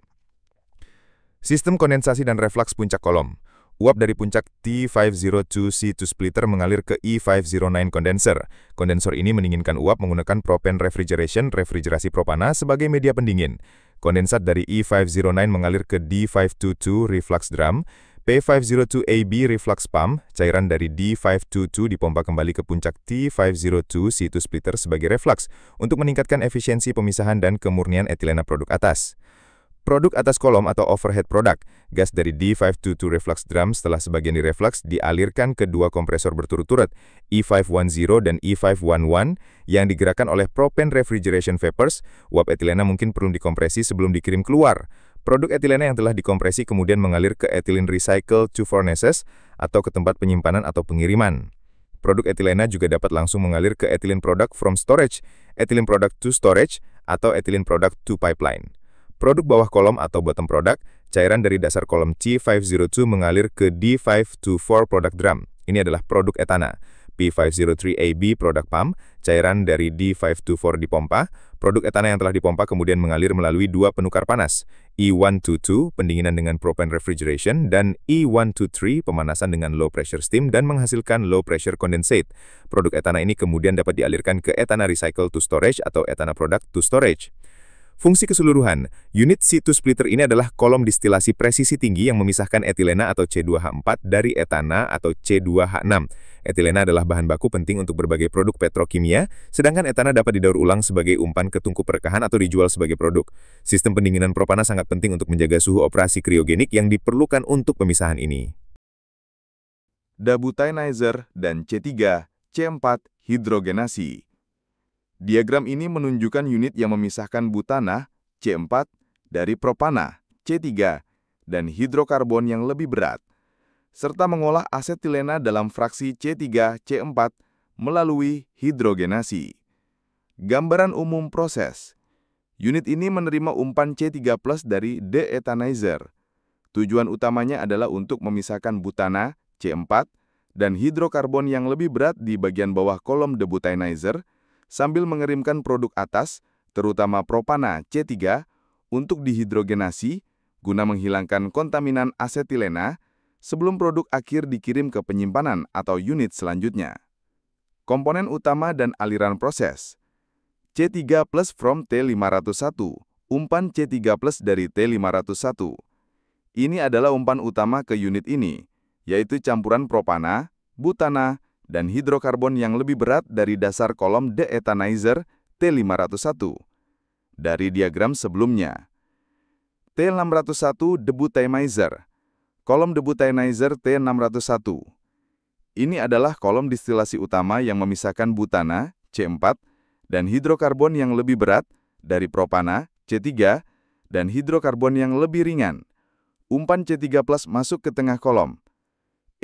Sistem kondensasi dan reflux puncak kolom. Uap dari puncak T502C2 splitter mengalir ke E509 condenser. Kondensor ini mendinginkan uap menggunakan propane refrigeration, refrigerasi propana, sebagai media pendingin. Kondensat dari E509 mengalir ke D522 reflux drum, P502AB reflux pump, cairan dari D522 dipompa kembali ke puncak T502C2 splitter sebagai reflux untuk meningkatkan efisiensi pemisahan dan kemurnian etilena produk atas. Produk atas kolom atau overhead product, gas dari D522 reflux drum setelah sebagian direflux dialirkan ke dua kompresor berturut-turut, E510 dan E511, yang digerakkan oleh propane refrigeration vapors. Uap etilena mungkin perlu dikompresi sebelum dikirim keluar. Produk etilena yang telah dikompresi kemudian mengalir ke ethylene recycle to furnaces atau ke tempat penyimpanan atau pengiriman. Produk etilena juga dapat langsung mengalir ke ethylene product from storage, ethylene product to storage, atau ethylene product to pipeline. Produk bawah kolom atau bottom product, cairan dari dasar kolom C502 mengalir ke D524 product drum. Ini adalah produk etana. P503AB produk pump, cairan dari D524 dipompa. Produk etana yang telah dipompa kemudian mengalir melalui dua penukar panas, E122 pendinginan dengan propane refrigeration dan E123 pemanasan dengan low pressure steam dan menghasilkan low pressure condensate. Produk etana ini kemudian dapat dialirkan ke etana recycle to storage atau etana product to storage. Fungsi keseluruhan, unit C2 splitter ini adalah kolom distilasi presisi tinggi yang memisahkan etilena atau C2H4 dari etana atau C2H6. Etilena adalah bahan baku penting untuk berbagai produk petrokimia, sedangkan etana dapat didaur ulang sebagai umpan ke tungku perekahan atau dijual sebagai produk. Sistem pendinginan propana sangat penting untuk menjaga suhu operasi kriogenik yang diperlukan untuk pemisahan ini. Debutanizer dan C3, C4 hidrogenasi. Diagram ini menunjukkan unit yang memisahkan butana, C4, dari propana, C3, dan hidrokarbon yang lebih berat, serta mengolah asetilena dalam fraksi C3, C4 melalui hidrogenasi. Gambaran umum proses. Unit ini menerima umpan C3+ dari deethanizer. Tujuan utamanya adalah untuk memisahkan butana, C4, dan hidrokarbon yang lebih berat di bagian bawah kolom debutanizer, sambil mengerimkan produk atas, terutama propana C3, untuk dihidrogenasi guna menghilangkan kontaminan asetilena sebelum produk akhir dikirim ke penyimpanan atau unit selanjutnya. Komponen utama dan aliran proses. C3+ from T501, umpan C3+ dari T501. Ini adalah umpan utama ke unit ini, yaitu campuran propana, butana, dan hidrokarbon yang lebih berat dari dasar kolom deethanizer T501. Dari diagram sebelumnya, T601 debutanizer, kolom debutanizer T601. Ini adalah kolom distilasi utama yang memisahkan butana, C4, dan hidrokarbon yang lebih berat dari propana, C3, dan hidrokarbon yang lebih ringan. Umpan C3+ masuk ke tengah kolom.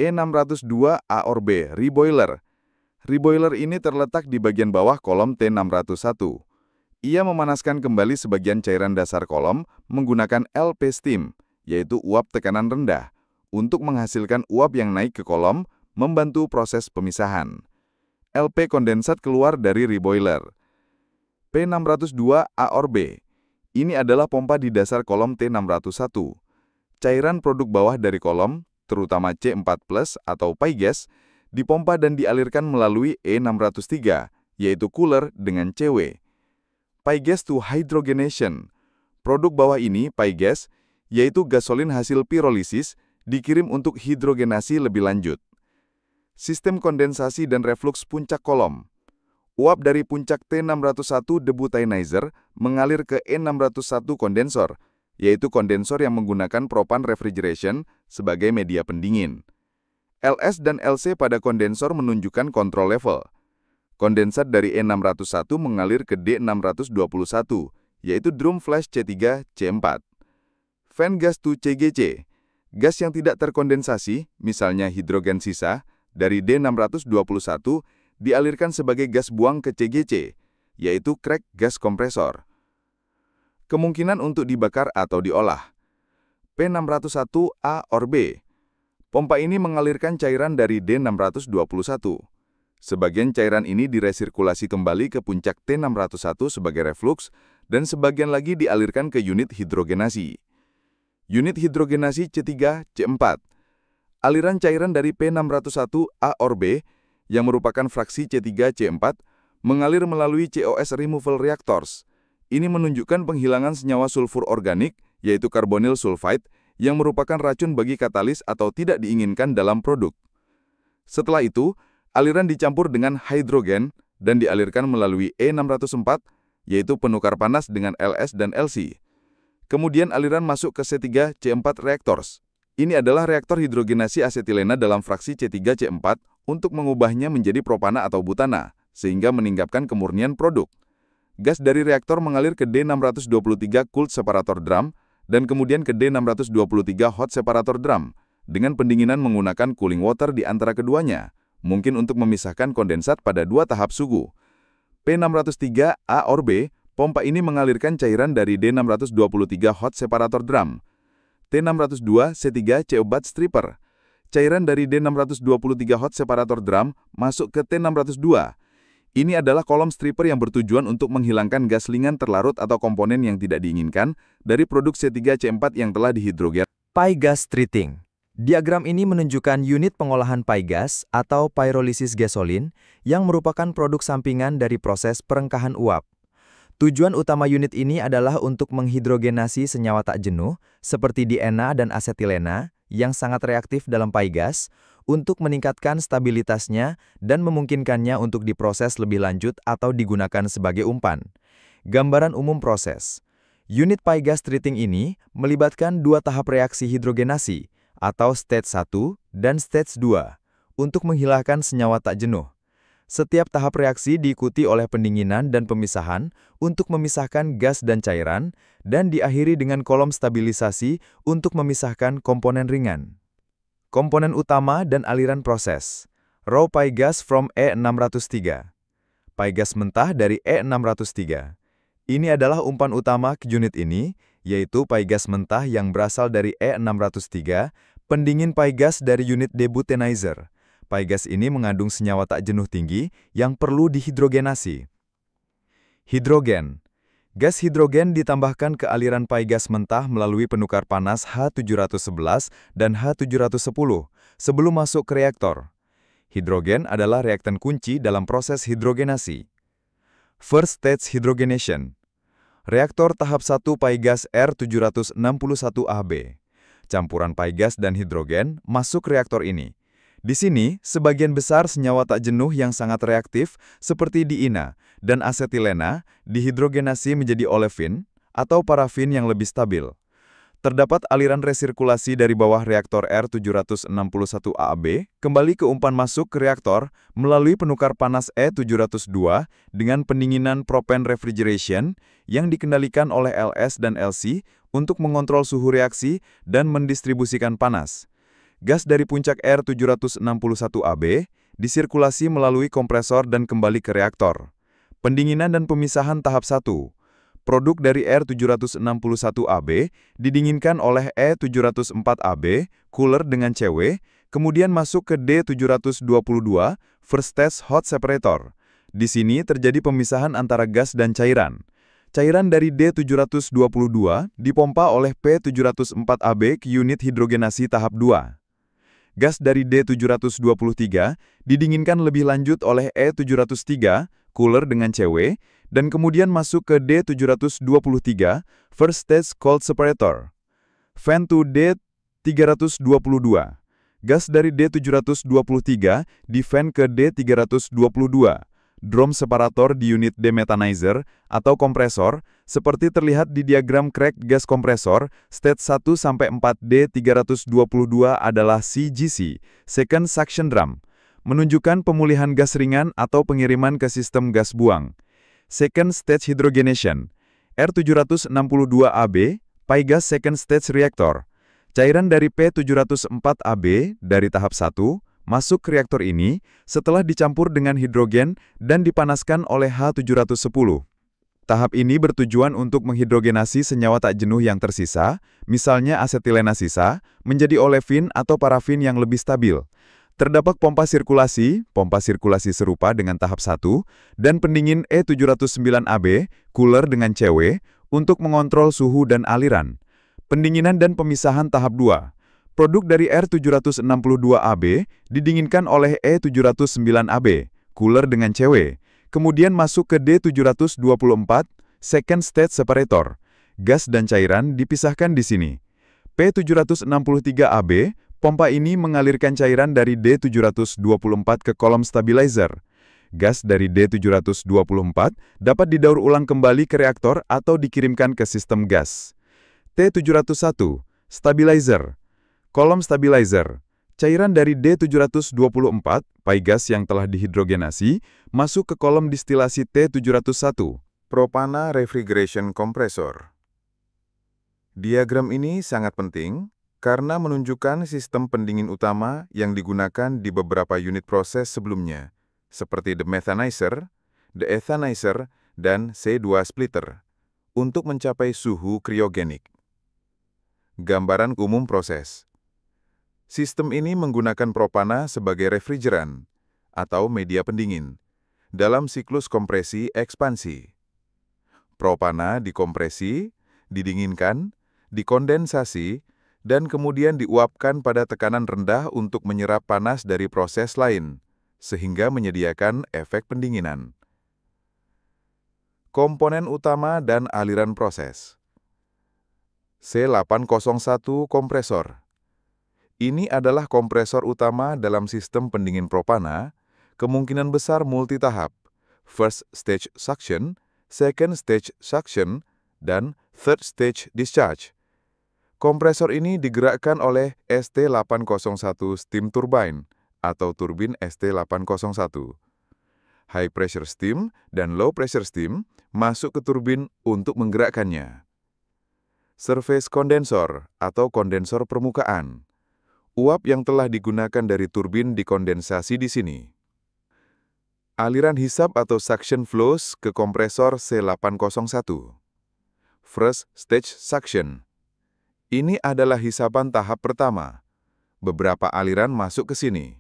E602 A-B, reboiler. Reboiler ini terletak di bagian bawah kolom T601. Ia memanaskan kembali sebagian cairan dasar kolom menggunakan LP steam, yaitu uap tekanan rendah, untuk menghasilkan uap yang naik ke kolom, membantu proses pemisahan. LP kondensat keluar dari reboiler. P602 A-B. Ini adalah pompa di dasar kolom T601. Cairan produk bawah dari kolom, terutama C4+ atau pygas, dipompa dan dialirkan melalui E603, yaitu cooler dengan CW. Pygas to hydrogenation. Produk bawah ini, pygas, yaitu gasolin hasil pirolisis, dikirim untuk hidrogenasi lebih lanjut. Sistem kondensasi dan reflux puncak kolom. Uap dari puncak T601 debutanizer mengalir ke E601 kondensor, yaitu kondensor yang menggunakan propan refrigeration sebagai media pendingin. LS dan LC pada kondensor menunjukkan kontrol level. Kondensat dari E601 mengalir ke D621, yaitu drum flash C3, C4. Fan gas to CGC. Gas yang tidak terkondensasi, misalnya hidrogen sisa, dari D621 dialirkan sebagai gas buang ke CGC, yaitu crack gas kompresor. Kemungkinan untuk dibakar atau diolah. P601 A-B. Pompa ini mengalirkan cairan dari D621. Sebagian cairan ini diresirkulasi kembali ke puncak T601 sebagai reflux, dan sebagian lagi dialirkan ke unit hidrogenasi. Unit hidrogenasi C3, C4. Aliran cairan dari P601 A-B, yang merupakan fraksi C3, C4, mengalir melalui COS removal reactors. Ini menunjukkan penghilangan senyawa sulfur organik, yaitu karbonil sulfide, yang merupakan racun bagi katalis atau tidak diinginkan dalam produk. Setelah itu, aliran dicampur dengan hidrogen dan dialirkan melalui E604, yaitu penukar panas dengan LS dan LC. Kemudian aliran masuk ke C3, C4 reactors. Ini adalah reaktor hidrogenasi asetilena dalam fraksi C3, C4 untuk mengubahnya menjadi propana atau butana, sehingga meningkatkan kemurnian produk. Gas dari reaktor mengalir ke D623 cold separator drum dan kemudian ke D623 hot separator drum dengan pendinginan menggunakan cooling water di antara keduanya, mungkin untuk memisahkan kondensat pada dua tahap suhu. P603 A-B, pompa ini mengalirkan cairan dari D623 hot separator drum. T602C3CO stripper. Cairan dari D623 hot separator drum masuk ke T602. Ini adalah kolom stripper yang bertujuan untuk menghilangkan gas ringan terlarut atau komponen yang tidak diinginkan dari produk C3C4 yang telah dihidrogen. Pi gas treating. Diagram ini menunjukkan unit pengolahan pi gas atau pyrolysis gasolin yang merupakan produk sampingan dari proses perengkahan uap. Tujuan utama unit ini adalah untuk menghidrogenasi senyawa tak jenuh seperti diena dan asetilena yang sangat reaktif dalam pi gas untuk meningkatkan stabilitasnya dan memungkinkannya untuk diproses lebih lanjut atau digunakan sebagai umpan. Gambaran umum proses. Unit pi gas treating ini melibatkan dua tahap reaksi hidrogenasi atau stage 1 dan stage 2 untuk menghilangkan senyawa tak jenuh. Setiap tahap reaksi diikuti oleh pendinginan dan pemisahan untuk memisahkan gas dan cairan, dan diakhiri dengan kolom stabilisasi untuk memisahkan komponen ringan. Komponen utama dan aliran proses. Raw pi gas from E603. Pi gas mentah dari E603. Ini adalah umpan utama ke unit ini, yaitu pi gas mentah yang berasal dari E603, pendingin pi gas dari unit debuttenizer. Pi gas ini mengandung senyawa tak jenuh tinggi yang perlu dihidrogenasi. Hidrogen. Gas hidrogen ditambahkan ke aliran pi gas mentah melalui penukar panas H711 dan H710 sebelum masuk ke reaktor. Hidrogen adalah reaktan kunci dalam proses hidrogenasi. First stage hydrogenation. Reaktor tahap 1 pi gas R761AB. Campuran pi gas dan hidrogen masuk reaktor ini. Di sini, sebagian besar senyawa tak jenuh yang sangat reaktif seperti diina dan asetilena dihidrogenasi menjadi olefin atau parafin yang lebih stabil. Terdapat aliran resirkulasi dari bawah reaktor R761AB kembali ke umpan masuk ke reaktor melalui penukar panas E702 dengan pendinginan propane refrigeration yang dikendalikan oleh LS dan LC untuk mengontrol suhu reaksi dan mendistribusikan panas. Gas dari puncak R761AB disirkulasi melalui kompresor dan kembali ke reaktor. Pendinginan dan pemisahan tahap 1. Produk dari R761AB didinginkan oleh E704AB, cooler dengan CW, kemudian masuk ke D722, first stage hot separator. Di sini terjadi pemisahan antara gas dan cairan. Cairan dari D722 dipompa oleh P704AB ke unit hidrogenasi tahap 2. Gas dari D723 didinginkan lebih lanjut oleh E703, cooler dengan CW, dan kemudian masuk ke D723, first stage cold separator. Fan to D322. Gas dari D723 di-fan ke D322, drum separator di unit demethanizer atau kompresor, seperti terlihat di diagram crack gas kompresor, stage 1-4 D322 adalah CGC, second suction drum, menunjukkan pemulihan gas ringan atau pengiriman ke sistem gas buang. Second stage hydrogenation, R762AB, pi gas second stage reactor. Cairan dari P704AB dari tahap 1 masuk ke reaktor ini setelah dicampur dengan hidrogen dan dipanaskan oleh H710. Tahap ini bertujuan untuk menghidrogenasi senyawa tak jenuh yang tersisa, misalnya asetilena sisa, menjadi olefin atau parafin yang lebih stabil. Terdapat pompa sirkulasi serupa dengan tahap 1, dan pendingin E709AB, cooler dengan CW, untuk mengontrol suhu dan aliran. Pendinginan dan pemisahan tahap 2. Produk dari R762AB didinginkan oleh E709AB, cooler dengan CW, kemudian masuk ke D724, second stage separator. Gas dan cairan dipisahkan di sini. P763AB, pompa ini mengalirkan cairan dari D724 ke kolom stabilizer. Gas dari D724 dapat didaur ulang kembali ke reaktor atau dikirimkan ke sistem gas. T701, stabilizer. Kolom stabilizer. Cairan dari D724, pi gas yang telah dihidrogenasi, masuk ke kolom distilasi T701. Propana refrigeration compressor. Diagram ini sangat penting karena menunjukkan sistem pendingin utama yang digunakan di beberapa unit proses sebelumnya, seperti demethanizer, deethanizer, dan C2 splitter, untuk mencapai suhu kriogenik. Gambaran umum proses. Sistem ini menggunakan propana sebagai refrigeran atau media pendingin dalam siklus kompresi ekspansi. Propana dikompresi, didinginkan, dikondensasi, dan kemudian diuapkan pada tekanan rendah untuk menyerap panas dari proses lain, sehingga menyediakan efek pendinginan. Komponen utama dan aliran proses. C801 kompresor. Ini adalah kompresor utama dalam sistem pendingin propana, kemungkinan besar multitahap, first stage suction, second stage suction, dan third stage discharge. Kompresor ini digerakkan oleh ST801 steam turbine atau turbin ST801. High pressure steam dan low pressure steam masuk ke turbin untuk menggerakkannya. Surface kondensor atau kondensor permukaan. Uap yang telah digunakan dari turbin dikondensasi di sini. Aliran hisap atau suction flows ke kompresor C801. First stage suction. Ini adalah hisapan tahap pertama. Beberapa aliran masuk ke sini.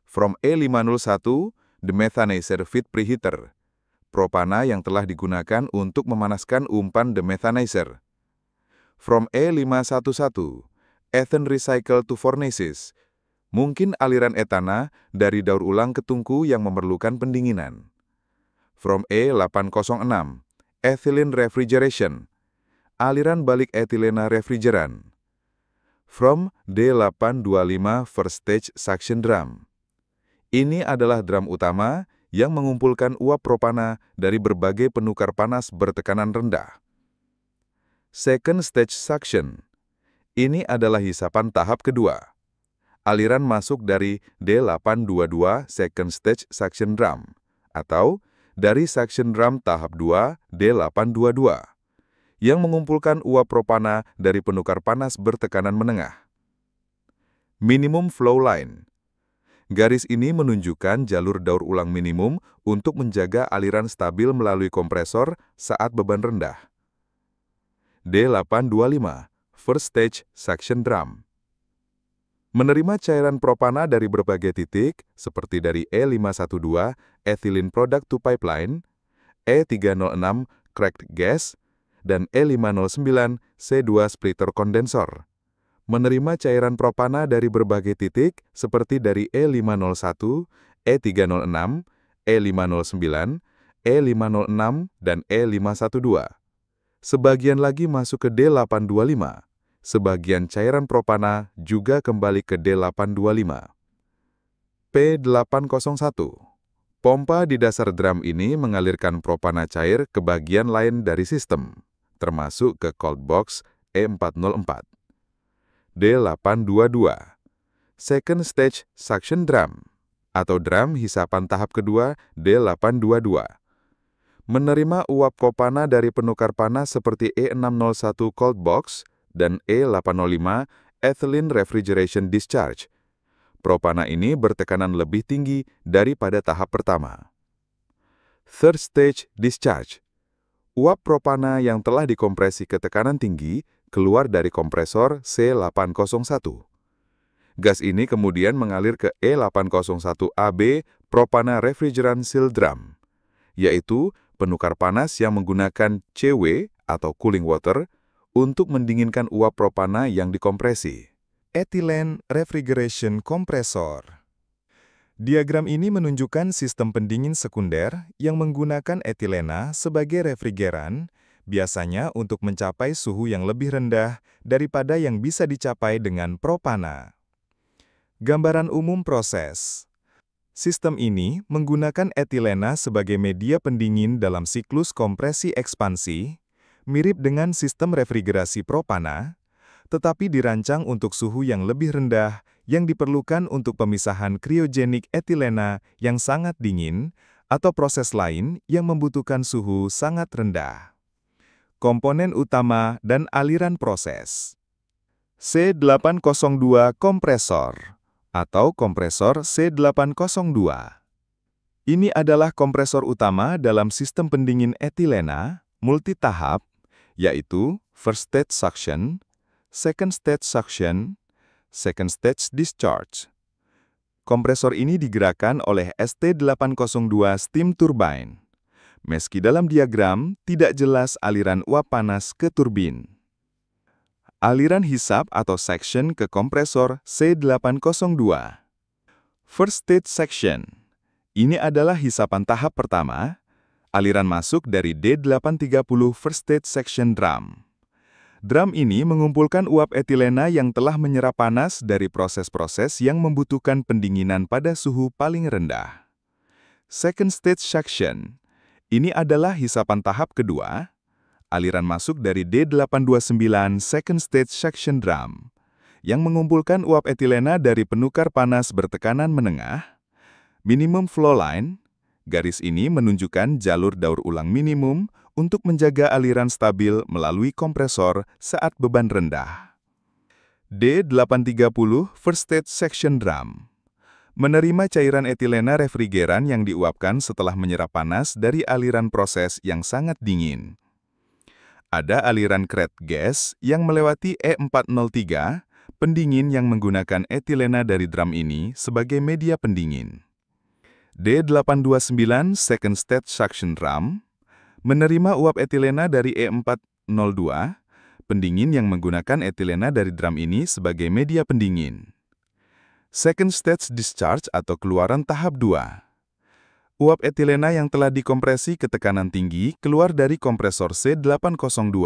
From E501, the methanizer feed preheater. Propana yang telah digunakan untuk memanaskan umpan demethanizer. From E511, ethane recycle to furnaces. Mungkin aliran etana dari daur ulang ke tungku yang memerlukan pendinginan. From E806, ethylene refrigeration. Aliran balik etilena refrigeran. From D825 first stage suction drum. Ini adalah drum utama yang mengumpulkan uap propana dari berbagai penukar panas bertekanan rendah. Second stage suction. Ini adalah hisapan tahap kedua. Aliran masuk dari D822 second stage suction drum atau dari suction drum tahap 2 D822 yang mengumpulkan uap propana dari penukar panas bertekanan menengah. Minimum flow line. Garis ini menunjukkan jalur daur ulang minimum untuk menjaga aliran stabil melalui kompresor saat beban rendah. D825 first stage suction drum. Menerima cairan propana dari berbagai titik, seperti dari E512 ethylene product to pipeline, E306 cracked gas, dan E509 C2 splitter kondensor. Menerima cairan propana dari berbagai titik, seperti dari E501, E306, E509, E506, dan E512. Sebagian lagi masuk ke D825. Sebagian cairan propana juga kembali ke D825. P801. Pompa di dasar drum ini mengalirkan propana cair ke bagian lain dari sistem, termasuk ke cold box E404. D822. Second stage suction drum, atau drum hisapan tahap kedua D822. Menerima uap propana dari penukar panas seperti E601 cold box dan E805 ethylene refrigeration discharge. Propana ini bertekanan lebih tinggi daripada tahap pertama. Third stage discharge. Uap propana yang telah dikompresi ke tekanan tinggi keluar dari kompresor C801. Gas ini kemudian mengalir ke E801AB propana refrigerant seal drum, yaitu penukar panas yang menggunakan CW atau cooling water untuk mendinginkan uap propana yang dikompresi. Ethylene refrigeration compressor. Diagram ini menunjukkan sistem pendingin sekunder yang menggunakan etilena sebagai refrigeran, biasanya untuk mencapai suhu yang lebih rendah daripada yang bisa dicapai dengan propana. Gambaran umum proses. Sistem ini menggunakan etilena sebagai media pendingin dalam siklus kompresi ekspansi, mirip dengan sistem refrigerasi propana, tetapi dirancang untuk suhu yang lebih rendah yang diperlukan untuk pemisahan kriogenik etilena yang sangat dingin atau proses lain yang membutuhkan suhu sangat rendah. Komponen utama dan aliran proses. C802 kompresor atau kompresor C802. Ini adalah kompresor utama dalam sistem pendingin etilena multitahap, yaitu first stage suction, second stage suction, second stage discharge. Kompresor ini digerakkan oleh ST802 steam turbine. Meski dalam diagram tidak jelas aliran uap panas ke turbin. Aliran hisap atau section ke kompresor C802. First stage section. Ini adalah hisapan tahap pertama, aliran masuk dari D830 first stage section drum. Drum ini mengumpulkan uap etilena yang telah menyerap panas dari proses-proses yang membutuhkan pendinginan pada suhu paling rendah. Second stage suction. Ini adalah hisapan tahap kedua, aliran masuk dari D829 second stage suction drum, yang mengumpulkan uap etilena dari penukar panas bertekanan menengah, minimum flow line. Garis ini menunjukkan jalur daur ulang minimum untuk menjaga aliran stabil melalui kompresor saat beban rendah. D830 first stage section drum menerima cairan etilena refrigeran yang diuapkan setelah menyerap panas dari aliran proses yang sangat dingin. Ada aliran cracked gas yang melewati E403, pendingin yang menggunakan etilena dari drum ini sebagai media pendingin. D829 second stage suction drum menerima uap etilena dari E402, pendingin yang menggunakan etilena dari drum ini sebagai media pendingin. Second stage discharge atau keluaran tahap 2. Uap etilena yang telah dikompresi ke tekanan tinggi keluar dari kompresor C802.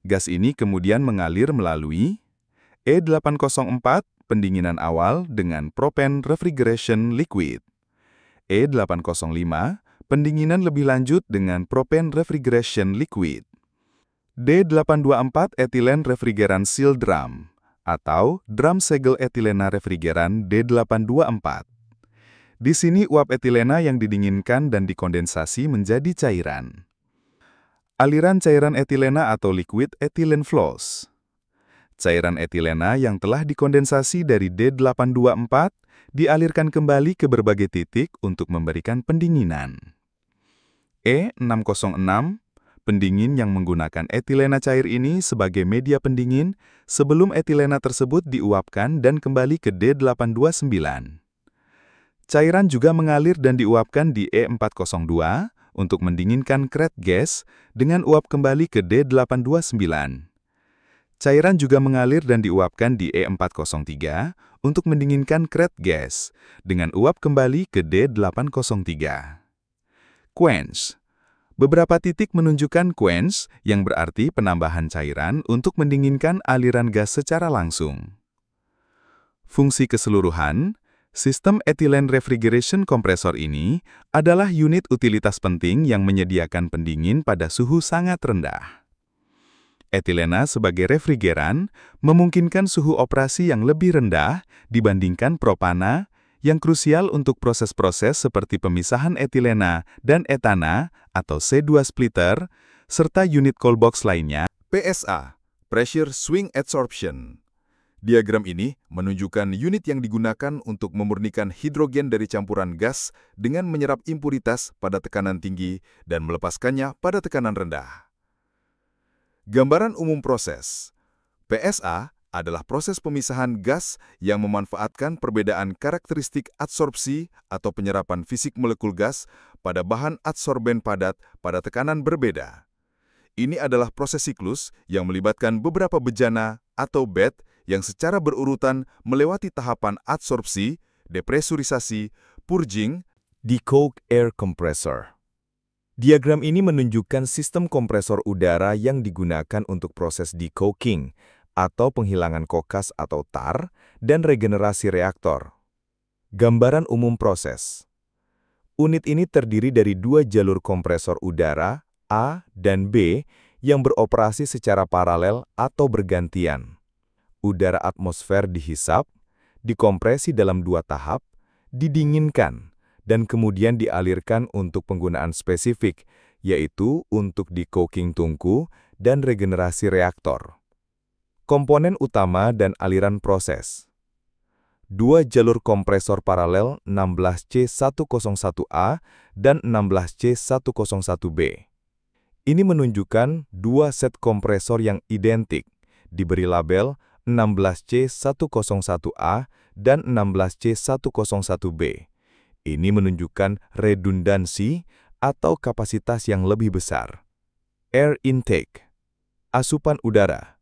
Gas ini kemudian mengalir melalui E804, pendinginan awal dengan propane refrigeration liquid. E805, pendinginan lebih lanjut dengan propane refrigeration liquid. D824 ethylene refrigeran seal drum atau drum segel etilena refrigeran D824. Di sini uap etilena yang didinginkan dan dikondensasi menjadi cairan. Aliran cairan etilena atau liquid ethylene flows. Cairan etilena yang telah dikondensasi dari D824 dialirkan kembali ke berbagai titik untuk memberikan pendinginan. E606, pendingin yang menggunakan etilena cair ini sebagai media pendingin sebelum etilena tersebut diuapkan dan kembali ke D829. Cairan juga mengalir dan diuapkan di E402 untuk mendinginkan cracked gas dengan uap kembali ke D829. Cairan juga mengalir dan diuapkan di E403 untuk mendinginkan cracked gas dengan uap kembali ke D803. Quench. Beberapa titik menunjukkan quench yang berarti penambahan cairan untuk mendinginkan aliran gas secara langsung. Fungsi keseluruhan, sistem ethylene refrigeration kompresor ini adalah unit utilitas penting yang menyediakan pendingin pada suhu sangat rendah. Etilena sebagai refrigeran memungkinkan suhu operasi yang lebih rendah dibandingkan propana yang krusial untuk proses-proses seperti pemisahan etilena dan etana atau C2 splitter, serta unit cold box lainnya. PSA, Pressure Swing Adsorption. Diagram ini menunjukkan unit yang digunakan untuk memurnikan hidrogen dari campuran gas dengan menyerap impuritas pada tekanan tinggi dan melepaskannya pada tekanan rendah. Gambaran umum proses. PSA adalah proses pemisahan gas yang memanfaatkan perbedaan karakteristik adsorpsi atau penyerapan fisik molekul gas pada bahan adsorben padat pada tekanan berbeda. Ini adalah proses siklus yang melibatkan beberapa bejana atau bed yang secara berurutan melewati tahapan adsorpsi, depresurisasi, purging, Decoke air compressor. Diagram ini menunjukkan sistem kompresor udara yang digunakan untuk proses decoking atau penghilangan kokas atau tar dan regenerasi reaktor. Gambaran umum proses. Unit ini terdiri dari dua jalur kompresor udara, A dan B, yang beroperasi secara paralel atau bergantian. Udara atmosfer dihisap, dikompresi dalam dua tahap, didinginkan, dan kemudian dialirkan untuk penggunaan spesifik, yaitu untuk decoking tungku dan regenerasi reaktor. Komponen utama dan aliran proses. Dua jalur kompresor paralel 16C101A dan 16C101B. Ini menunjukkan dua set kompresor yang identik, diberi label 16C101A dan 16C101B. Ini menunjukkan redundansi atau kapasitas yang lebih besar. Air intake, asupan udara.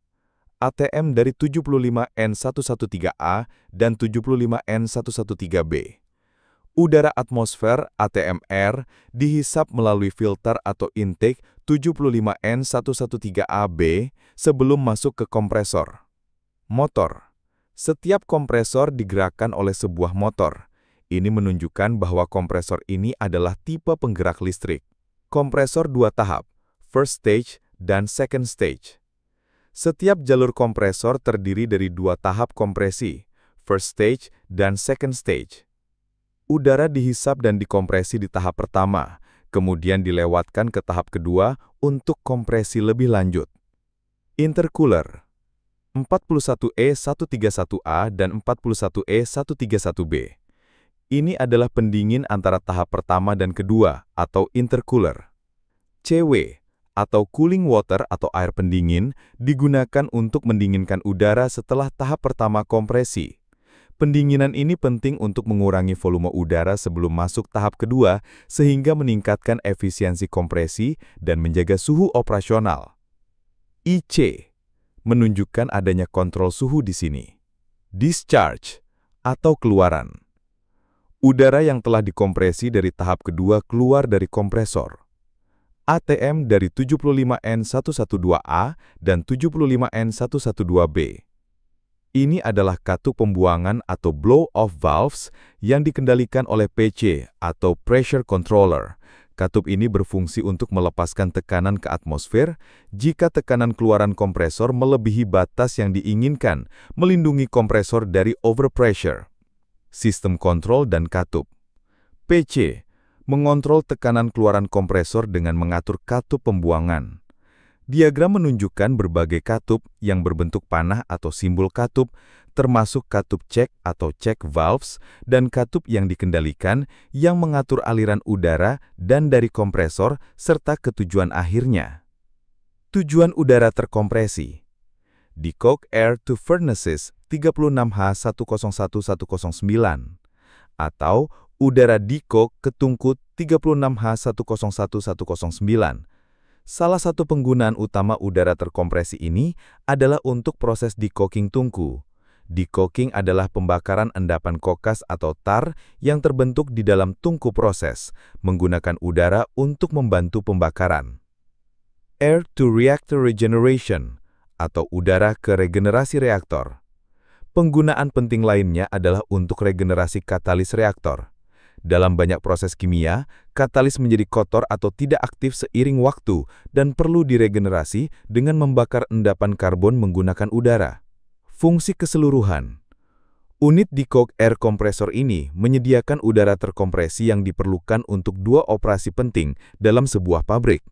ATM dari 75N113A dan 75N113B. Udara atmosfer ATMR dihisap melalui filter atau intake 75N113AB sebelum masuk ke kompresor. Motor. Setiap kompresor digerakkan oleh sebuah motor. Ini menunjukkan bahwa kompresor ini adalah tipe penggerak listrik. Kompresor dua tahap, first stage dan second stage. Setiap jalur kompresor terdiri dari dua tahap kompresi, first stage dan second stage. Udara dihisap dan dikompresi di tahap pertama, kemudian dilewatkan ke tahap kedua untuk kompresi lebih lanjut. Intercooler 41E131A dan 41E131B. Ini adalah pendingin antara tahap pertama dan kedua, atau intercooler. CW atau cooling water atau air pendingin digunakan untuk mendinginkan udara setelah tahap pertama kompresi. Pendinginan ini penting untuk mengurangi volume udara sebelum masuk tahap kedua sehingga meningkatkan efisiensi kompresi dan menjaga suhu operasional. IC menunjukkan adanya kontrol suhu di sini. Discharge atau keluaran. Udara yang telah dikompresi dari tahap kedua keluar dari kompresor. ATM dari 75N112A dan 75N112B. Ini adalah katup pembuangan atau blow-off valves yang dikendalikan oleh PC atau pressure controller. Katup ini berfungsi untuk melepaskan tekanan ke atmosfer jika tekanan keluaran kompresor melebihi batas yang diinginkan, melindungi kompresor dari overpressure. Sistem kontrol dan katup. PC mengontrol tekanan keluaran kompresor dengan mengatur katup pembuangan. Diagram menunjukkan berbagai katup yang berbentuk panah atau simbol katup, termasuk katup check atau check valves, dan katup yang dikendalikan yang mengatur aliran udara dan dari kompresor serta ketujuan akhirnya. Tujuan udara terkompresi. Decoke air to furnaces 36H101109 atau udara decoke ke tungku 36H101109. Salah satu penggunaan utama udara terkompresi ini adalah untuk proses decoking tungku. Decoking adalah pembakaran endapan kokas atau tar yang terbentuk di dalam tungku proses, menggunakan udara untuk membantu pembakaran. Air to reactor regeneration atau udara ke regenerasi reaktor. Penggunaan penting lainnya adalah untuk regenerasi katalis reaktor. Dalam banyak proses kimia, katalis menjadi kotor atau tidak aktif seiring waktu dan perlu diregenerasi dengan membakar endapan karbon menggunakan udara. Fungsi keseluruhan. Unit decoke air kompresor ini menyediakan udara terkompresi yang diperlukan untuk dua operasi penting dalam sebuah pabrik.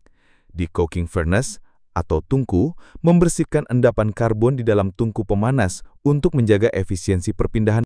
Decoking furnace atau tungku membersihkan endapan karbon di dalam tungku pemanas untuk menjaga efisiensi perpindahan